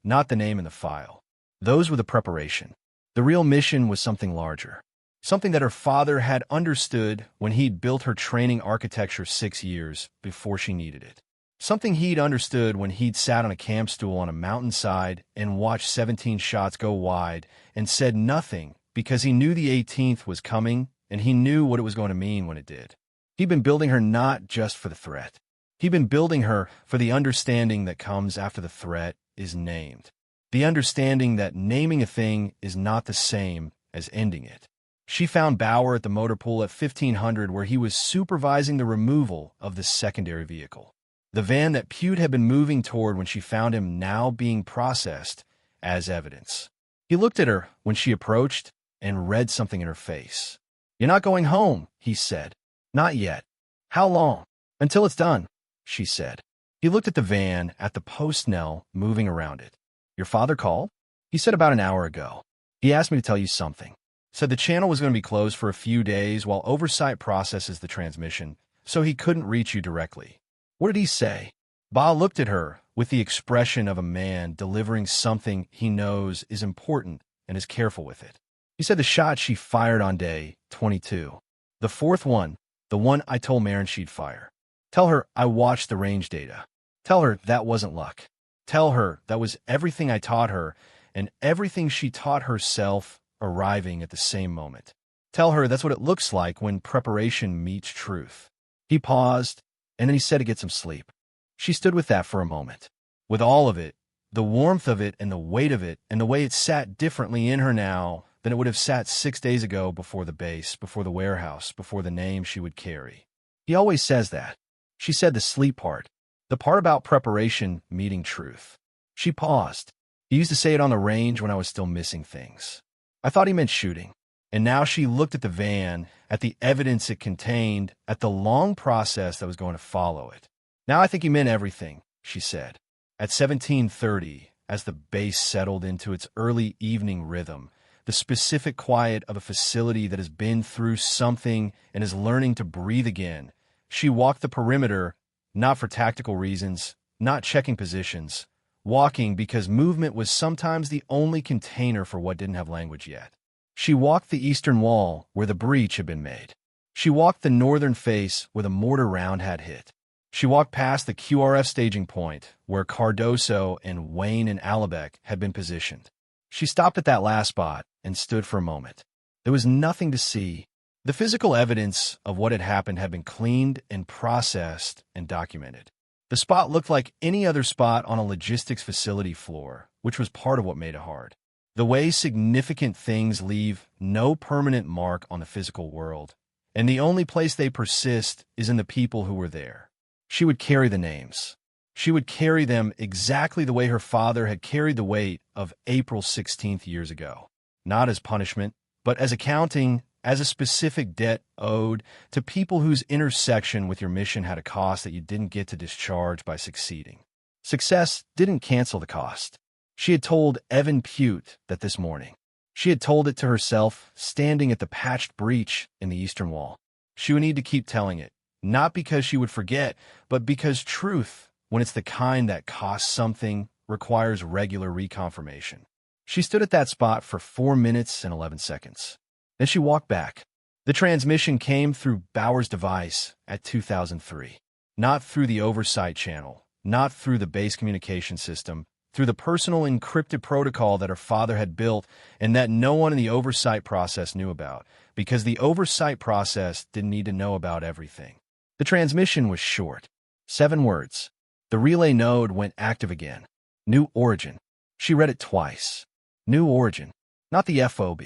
not the name in the file. Those were the preparation. The real mission was something larger. Something that her father had understood when he'd built her training architecture 6 years before she needed it. Something he'd understood when he'd sat on a camp stool on a mountainside and watched 17 shots go wide and said nothing because he knew the 18th was coming and he knew what it was going to mean when it did. He'd been building her not just for the threat. He'd been building her for the understanding that comes after the threat is named. The understanding that naming a thing is not the same as ending it. She found Bauer at the motor pool at 1500 where he was supervising the removal of the secondary vehicle. The van that Pute had been moving toward when she found him now being processed as evidence. He looked at her when she approached and read something in her face. "You're not going home," he said. "Not yet." "How long?" "Until it's done," she said. He looked at the van, at the post-nell moving around it. "Your father called?" "He said about an hour ago. He asked me to tell you something. Said the channel was going to be closed for a few days while oversight processes the transmission, so he couldn't reach you directly." "What did he say?" Ba looked at her with the expression of a man delivering something he knows is important and is careful with it. He said the shot she fired on day 22. The 4th one, the one I told Marin she'd fire. Tell her I watched the range data. Tell her that wasn't luck. Tell her that was everything I taught her and everything she taught herself arriving at the same moment. Tell her that's what it looks like when preparation meets truth. He paused, and then he said to get some sleep. She stood with that for a moment. With all of it, the warmth of it and the weight of it and the way it sat differently in her now than it would have sat 6 days ago before the base, before the warehouse, before the name she would carry. He always says that. She said the sleep part, the part about preparation meeting truth. She paused. He used to say it on the range when I was still missing things. I thought he meant shooting. And now she looked at the van, at the evidence it contained, at the long process that was going to follow it. "Now I think he meant everything," she said. At 17:30, as the base settled into its early evening rhythm, the specific quiet of a facility that has been through something and is learning to breathe again, she walked the perimeter, not for tactical reasons, not checking positions, walking because movement was sometimes the only container for what didn't have language yet. She walked the eastern wall where the breach had been made. She walked the northern face where the mortar round had hit. She walked past the QRF staging point where Cardoso and Wayne and Alabec had been positioned. She stopped at that last spot and stood for a moment. There was nothing to see. The physical evidence of what had happened had been cleaned and processed and documented. The spot looked like any other spot on a logistics facility floor, which was part of what made it hard. The way significant things leave no permanent mark on the physical world, and the only place they persist is in the people who were there. She would carry the names. She would carry them exactly the way her father had carried the weight of April 16th years ago. Not as punishment, but as accounting, as a specific debt owed to people whose intersection with your mission had a cost that you didn't get to discharge by succeeding. Success didn't cancel the cost. She had told Evan Pute that this morning. She had told it to herself, standing at the patched breach in the eastern wall. She would need to keep telling it, not because she would forget, but because truth, when it's the kind that costs something, requires regular reconfirmation. She stood at that spot for 4 minutes and 11 seconds. Then she walked back. The transmission came through Bauer's device at 2003. Not through the oversight channel, not through the base communication system, through the personal encrypted protocol that her father had built and that no one in the oversight process knew about, because the oversight process didn't need to know about everything. The transmission was short. 7 words. The relay node went active again. New origin. She read it twice. New origin. Not the FOB.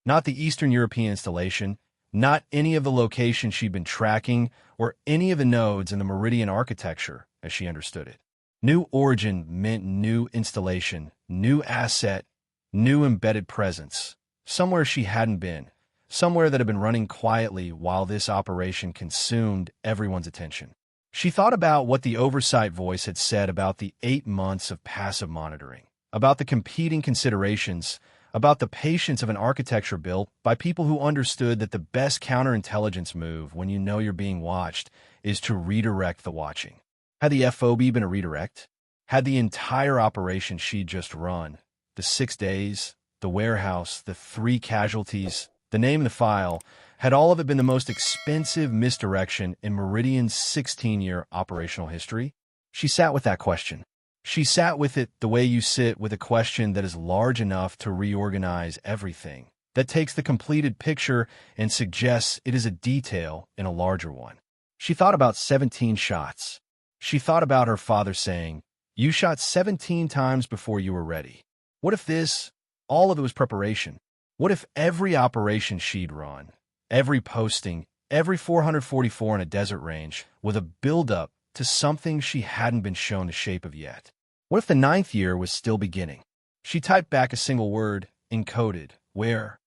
Not the Eastern European installation. Not any of the locations she'd been tracking or any of the nodes in the Meridian architecture as she understood it. New origin meant new installation, new asset, new embedded presence. Somewhere she hadn't been. Somewhere that had been running quietly while this operation consumed everyone's attention. She thought about what the oversight voice had said about the 8 months of passive monitoring, about the competing considerations, about the patience of an architecture built by people who understood that the best counterintelligence move when you know you're being watched is to redirect the watching. Had the FOB been a redirect? Had the entire operation she'd just run, the 6 days, the warehouse, the 3 casualties, the name in the file, had all of it been the most expensive misdirection in Meridian's 16-year operational history? She sat with that question. She sat with it the way you sit with a question that is large enough to reorganize everything, that takes the completed picture and suggests it is a detail in a larger one. She thought about 17 shots. She thought about her father saying, "You shot 17 times before you were ready." What if this, all of it was preparation? What if every operation she'd run, every posting, every 444 in a desert range, was a build-up to something she hadn't been shown the shape of yet? What if the 9th year was still beginning? She typed back a single word, encoded, "Where?"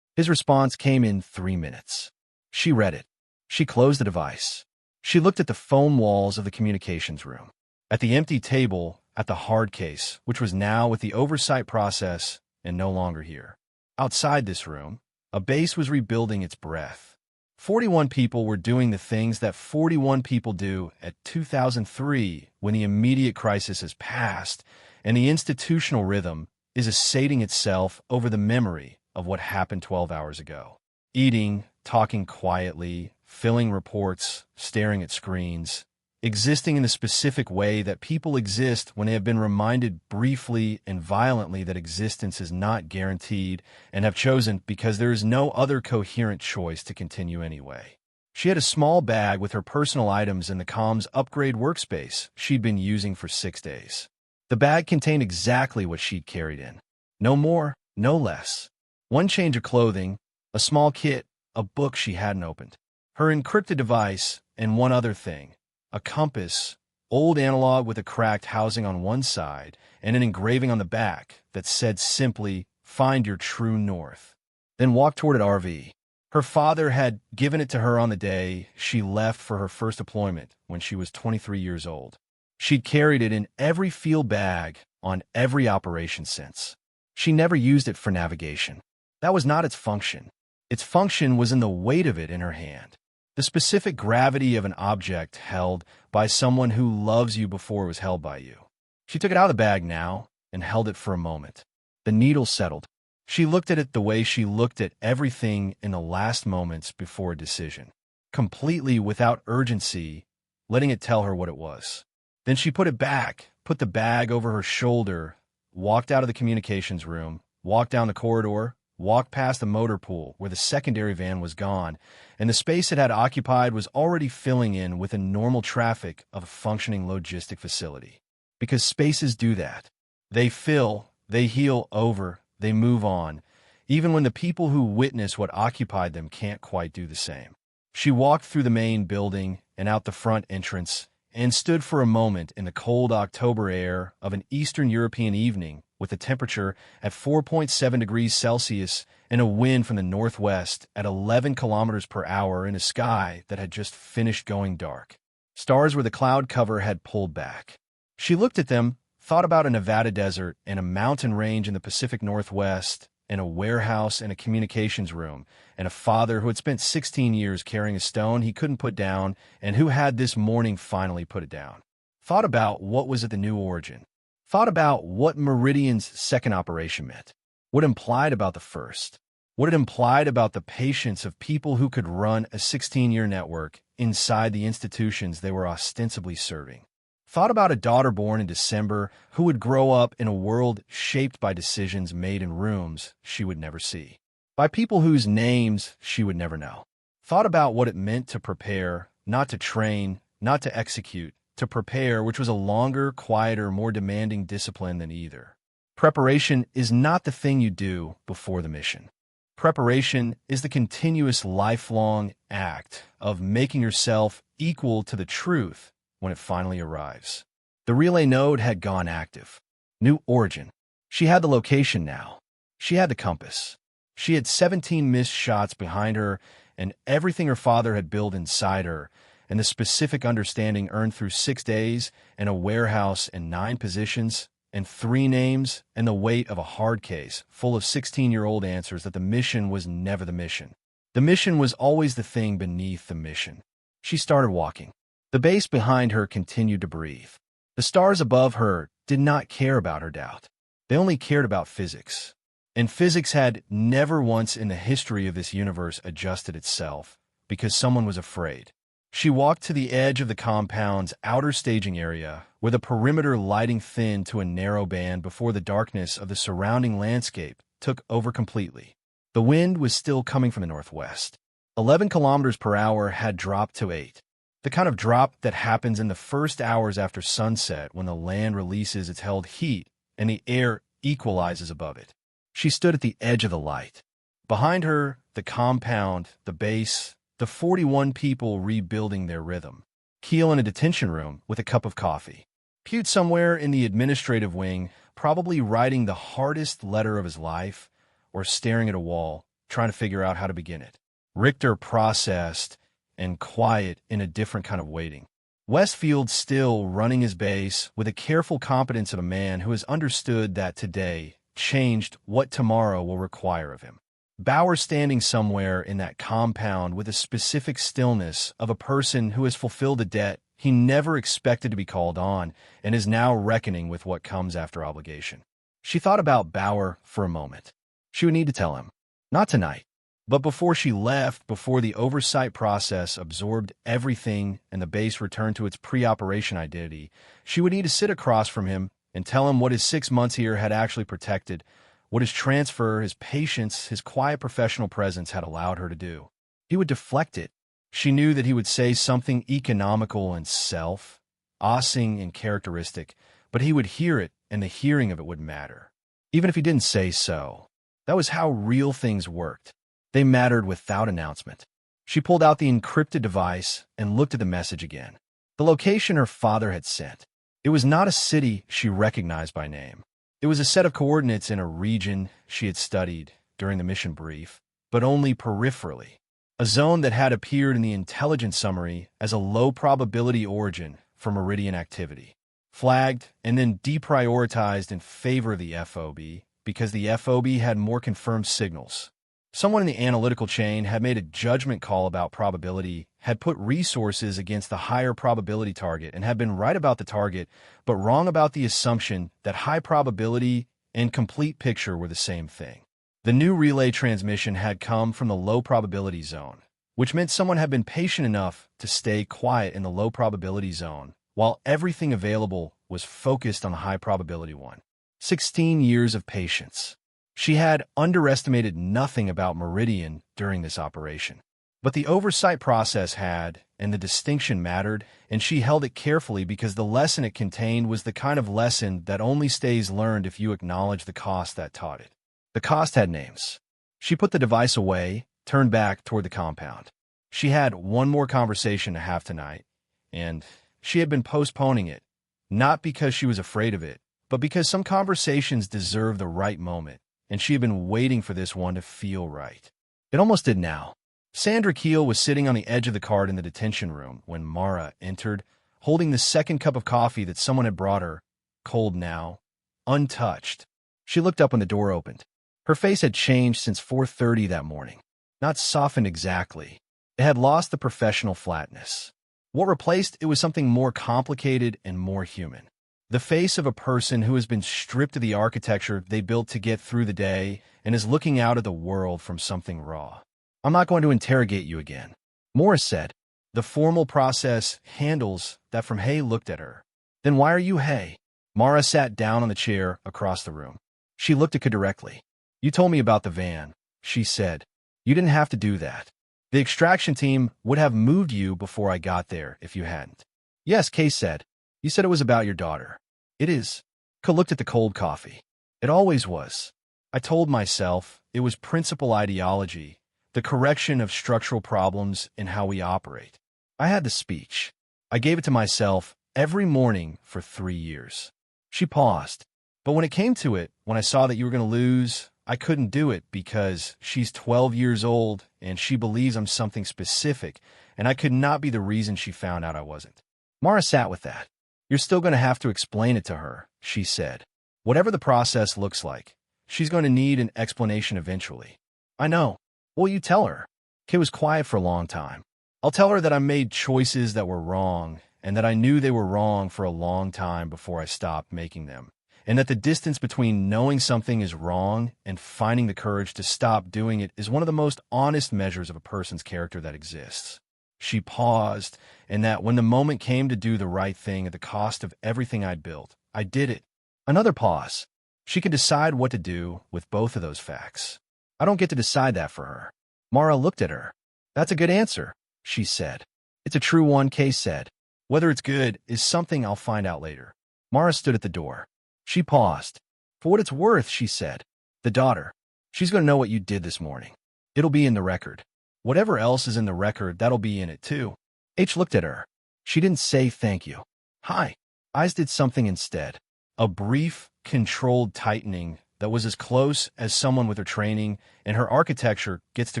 His response came in 3 minutes. She read it. She closed the device. She looked at the foam walls of the communications room, at the empty table, at the hard case, which was now with the oversight process and no longer here. Outside this room, a base was rebuilding its breath. 41 people were doing the things that 41 people do at 2003 when the immediate crisis has passed and the institutional rhythm is assating itself over the memory of what happened 12 hours ago. Eating, talking quietly, filling reports, staring at screens, existing in the specific way that people exist when they have been reminded briefly and violently that existence is not guaranteed and have chosen because there is no other coherent choice to continue anyway. She had a small bag with her personal items in the comms upgrade workspace she'd been using for 6 days. The bag contained exactly what she'd carried in. No more, no less. 1 change of clothing, a small kit, a book she hadn't opened, her encrypted device, and one other thing. A compass, old analog with a cracked housing on one side and an engraving on the back that said simply, "Find your true north." Then walked toward an RV. Her father had given it to her on the day she left for her first deployment when she was 23 years old. She'd carried it in every field bag on every operation since. She never used it for navigation. That was not its function. Its function was in the weight of it in her hand. The specific gravity of an object held by someone who loves you before it was held by you. She took it out of the bag now and held it for a moment. The needle settled. She looked at it the way she looked at everything in the last moments before a decision. Completely without urgency, letting it tell her what it was. Then she put it back, put the bag over her shoulder, walked out of the communications room, walked down the corridor, walked past the motor pool where the secondary van was gone, and the space it had occupied was already filling in with the normal traffic of a functioning logistic facility. Because spaces do that. They fill, they heal over, they move on, even when the people who witness what occupied them can't quite do the same. She walked through the main building and out the front entrance and stood for a moment in the cold October air of an Eastern European evening with the temperature at 4.7 degrees Celsius and a wind from the northwest at 11 kilometers per hour in a sky that had just finished going dark. Stars where the cloud cover had pulled back. She looked at them, thought about a Nevada desert and a mountain range in the Pacific Northwest, and a warehouse and a communications room, and a father who had spent 16 years carrying a stone he couldn't put down and who had this morning finally put it down. Thought about what was at the new origin. Thought about what Meridian's second operation meant, what it implied about the first, what it implied about the patience of people who could run a 16-year network inside the institutions they were ostensibly serving. Thought about a daughter born in December who would grow up in a world shaped by decisions made in rooms she would never see, by people whose names she would never know. Thought about what it meant to prepare, not to train, not to execute, to prepare, which was a longer, quieter, more demanding discipline than either. Preparation is not the thing you do before the mission. Preparation is the continuous lifelong act of making yourself equal to the truth when it finally arrives. The relay node had gone active. New origin. She had the location now. She had the compass. She had 17 missed shots behind her and everything her father had built inside her, and the specific understanding earned through 6 days and a warehouse and 9 positions and 3 names and the weight of a hard case full of 16-year-old answers that the mission was never the mission. The mission was always the thing beneath the mission. She started walking. The base behind her continued to breathe. The stars above her did not care about her doubt. They only cared about physics. And physics had never once in the history of this universe adjusted itself because someone was afraid. She walked to the edge of the compound's outer staging area, where the perimeter lighting thinned to a narrow band before the darkness of the surrounding landscape took over completely. The wind was still coming from the northwest. 11 kilometers per hour had dropped to 8. The kind of drop that happens in the first hours after sunset when the land releases its held heat and the air equalizes above it. She stood at the edge of the light. Behind her, the compound, the base, the 41 people rebuilding their rhythm. Keel in a detention room with a cup of coffee. Pewed somewhere in the administrative wing, probably writing the hardest letter of his life, or staring at a wall, trying to figure out how to begin it. Richter processed and quiet in a different kind of waiting. Westfield still running his base with the careful competence of a man who has understood that today changed what tomorrow will require of him. Bauer standing somewhere in that compound with a specific stillness of a person who has fulfilled a debt he never expected to be called on and is now reckoning with what comes after obligation. She thought about Bauer for a moment. She would need to tell him. Not tonight. But before she left, before the oversight process absorbed everything and the base returned to its pre-operation identity, she would need to sit across from him and tell him what his 6 months here had actually protected, what his transfer, his patience, his quiet professional presence had allowed her to do. He would deflect it. She knew that he would say something economical and self-ossing and characteristic, but he would hear it, and the hearing of it would matter. Even if he didn't say so. That was how real things worked. They mattered without announcement. She pulled out the encrypted device and looked at the message again. The location her father had sent. It was not a city she recognized by name. It was a set of coordinates in a region she had studied during the mission brief, but only peripherally. A zone that had appeared in the intelligence summary as a low-probability origin for Meridian activity. Flagged and then deprioritized in favor of the FOB because the FOB had more confirmed signals. Someone in the analytical chain had made a judgment call about probability, had put resources against the higher probability target, and had been right about the target, but wrong about the assumption that high probability and complete picture were the same thing. The new relay transmission had come from the low probability zone, which meant someone had been patient enough to stay quiet in the low probability zone, while everything available was focused on the high probability one. 16 years of patience. She had underestimated nothing about Meridian during this operation. But the oversight process had, and the distinction mattered, and she held it carefully because the lesson it contained was the kind of lesson that only stays learned if you acknowledge the cost that taught it. The cost had names. She put the device away, turned back toward the compound. She had one more conversation to have tonight, and she had been postponing it, not because she was afraid of it, but because some conversations deserve the right moment, and she had been waiting for this one to feel right. It almost did now. Sandra Keel was sitting on the edge of the cart in the detention room when Mara entered, holding the second cup of coffee that someone had brought her, cold now, untouched. She looked up when the door opened. Her face had changed since 4:30 that morning. Not softened exactly. It had lost the professional flatness. What replaced it was something more complicated and more human. The face of a person who has been stripped of the architecture they built to get through the day and is looking out at the world from something raw. "I'm not going to interrogate you again," Morris said. "The formal process handles that." From Hay looked at her. "Then why are you Hay?" Mara sat down on the chair across the room. She looked at Kay directly. "You told me about the van," she said. "You didn't have to do that. The extraction team would have moved you before I got there if you hadn't." "Yes," Kay said. "You said it was about your daughter." "It is." Kay looked at the cold coffee. "It always was. I told myself it was principal ideology, the correction of structural problems in how we operate. I had the speech. I gave it to myself every morning for 3 years." She paused. "But when it came to it, when I saw that you were going to lose, I couldn't do it because she's 12 years old and she believes I'm something specific, and I could not be the reason she found out I wasn't." Mara sat with that. "You're still going to have to explain it to her," she said. "Whatever the process looks like, she's going to need an explanation eventually." "I know. What will you tell her?" Kay was quiet for a long time. "I'll tell her that I made choices that were wrong, and that I knew they were wrong for a long time before I stopped making them, and that the distance between knowing something is wrong and finding the courage to stop doing it is one of the most honest measures of a person's character that exists." She paused, and that when the moment came to do the right thing at the cost of everything I'd built, I did it. Another pause. She could decide what to do with both of those facts. I don't get to decide that for her. Mara looked at her. "That's a good answer," she said. "It's a true one," Kay said. "Whether it's good is something I'll find out later." Mara stood at the door. She paused. "For what it's worth," she said. "The daughter. She's going to know what you did this morning. It'll be in the record. Whatever else is in the record, that'll be in it too." H looked at her. She didn't say thank you. "Hi." Eyes did something instead. A brief, controlled tightening that was as close as someone with her training and her architecture gets to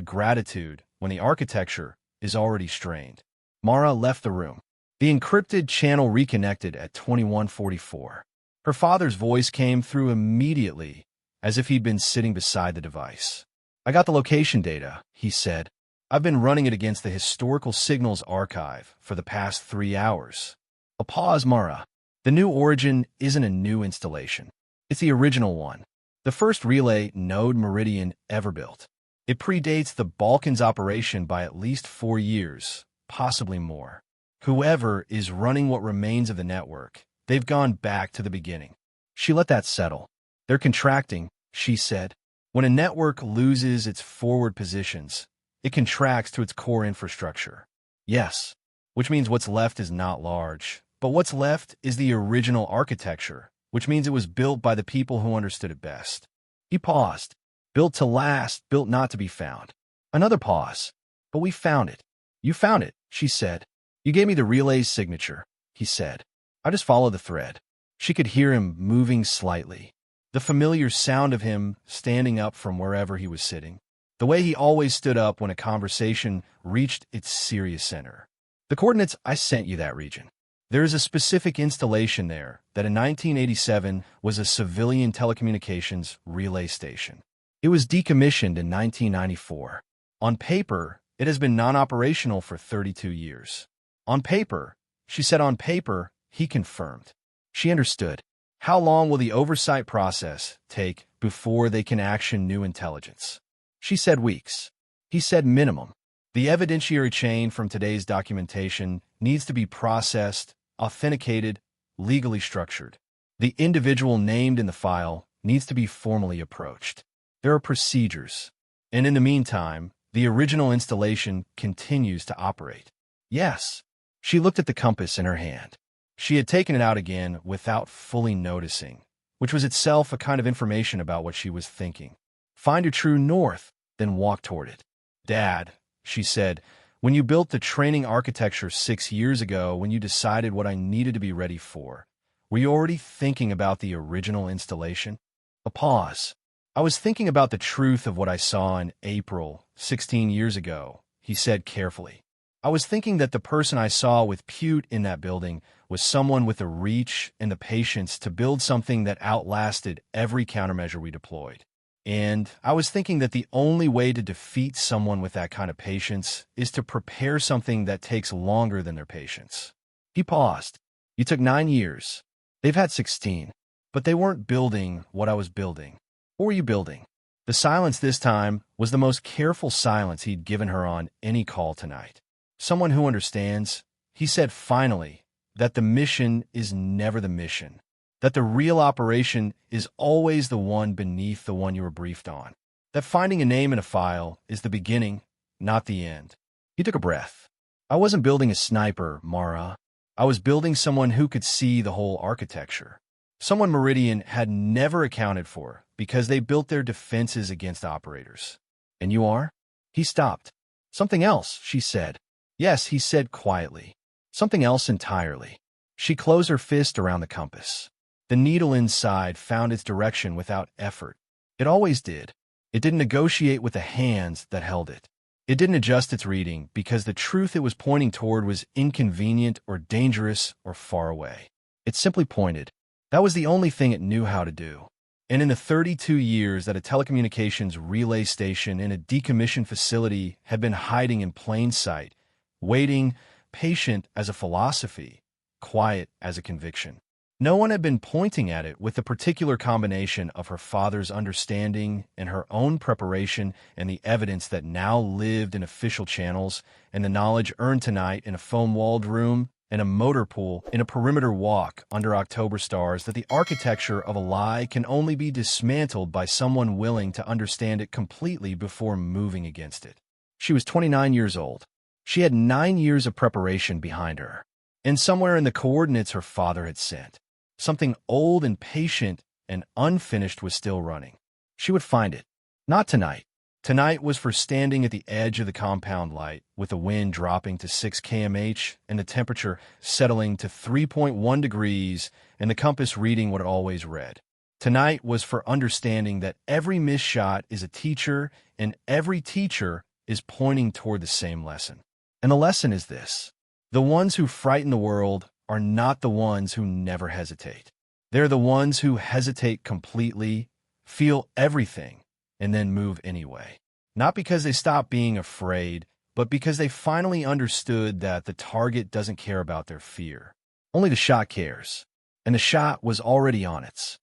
gratitude when the architecture is already strained. Mara left the room. The encrypted channel reconnected at 2144. Her father's voice came through immediately, as if he'd been sitting beside the device. "I got the location data," he said. "I've been running it against the Historical Signals Archive for the past 3 hours. A pause, Mara. The new origin isn't a new installation. It's the original one. The first relay node Meridian ever built. It predates the Balkans operation by at least 4 years, possibly more. Whoever is running what remains of the network, they've gone back to the beginning." She let that settle. "They're contracting," she said. "When a network loses its forward positions, it contracts to its core infrastructure." "Yes, which means what's left is not large, but what's left is the original architecture, which means it was built by the people who understood it best." He paused. "Built to last, built not to be found." Another pause. "But we found it." "You found it," she said. "You gave me the relay's signature," he said. "I just followed the thread." She could hear him moving slightly. The familiar sound of him standing up from wherever he was sitting. The way he always stood up when a conversation reached its serious center. "The coordinates, I sent you that region. There is a specific installation there that in 1987 was a civilian telecommunications relay station. It was decommissioned in 1994. On paper, it has been non-operational for 32 years. On paper," she said. "On paper," he confirmed. She understood. "How long will the oversight process take before they can action new intelligence?" She said weeks. He said minimum. The evidentiary chain from today's documentation needs to be processed, authenticated, legally structured. The individual named in the file needs to be formally approached. There are procedures. And in the meantime, the original installation continues to operate. Yes. She looked at the compass in her hand. She had taken it out again without fully noticing, which was itself a kind of information about what she was thinking. Find your true north, then walk toward it. Dad, she said, when you built the training architecture 6 years ago, when you decided what I needed to be ready for, were you already thinking about the original installation? A pause. I was thinking about the truth of what I saw in April, 16 years ago, he said carefully. I was thinking that the person I saw with Pute in that building was someone with the reach and the patience to build something that outlasted every countermeasure we deployed. And I was thinking that the only way to defeat someone with that kind of patience is to prepare something that takes longer than their patience. He paused. You took 9 years. They've had 16. But they weren't building what I was building. What were you building? The silence this time was the most careful silence he'd given her on any call tonight. Someone who understands, he said finally, that the mission is never the mission, that the real operation is always the one beneath the one you were briefed on, that finding a name in a file is the beginning, not the end. He took a breath. I wasn't building a sniper, Mara. I was building someone who could see the whole architecture. Someone Meridian had never accounted for because they built their defenses against operators. And you are? He stopped. Something else, she said. Yes, he said quietly. Something else entirely. She closed her fist around the compass. The needle inside found its direction without effort. It always did. It didn't negotiate with the hands that held it. It didn't adjust its reading because the truth it was pointing toward was inconvenient or dangerous or far away. It simply pointed. That was the only thing it knew how to do. And in the 32 years that a telecommunications relay station in a decommissioned facility had been hiding in plain sight, waiting, patient as a philosophy, quiet as a conviction. No one had been pointing at it with the particular combination of her father's understanding and her own preparation and the evidence that now lived in official channels and the knowledge earned tonight in a foam-walled room and a motor pool in a perimeter walk under October stars that the architecture of a lie can only be dismantled by someone willing to understand it completely before moving against it. She was 29 years old. She had 9 years of preparation behind her, and somewhere in the coordinates her father had sent, something old and patient and unfinished was still running. She would find it. Not tonight. Tonight was for standing at the edge of the compound light, with the wind dropping to 6 kmh and the temperature settling to 3.1 degrees and the compass reading what it always read. Tonight was for understanding that every missed shot is a teacher and every teacher is pointing toward the same lesson. And the lesson is this. The ones who frighten the world are not the ones who never hesitate. They're the ones who hesitate completely, feel everything, and then move anyway. Not because they stop being afraid, but because they finally understood that the target doesn't care about their fear. Only the shot cares. And the shot was already on its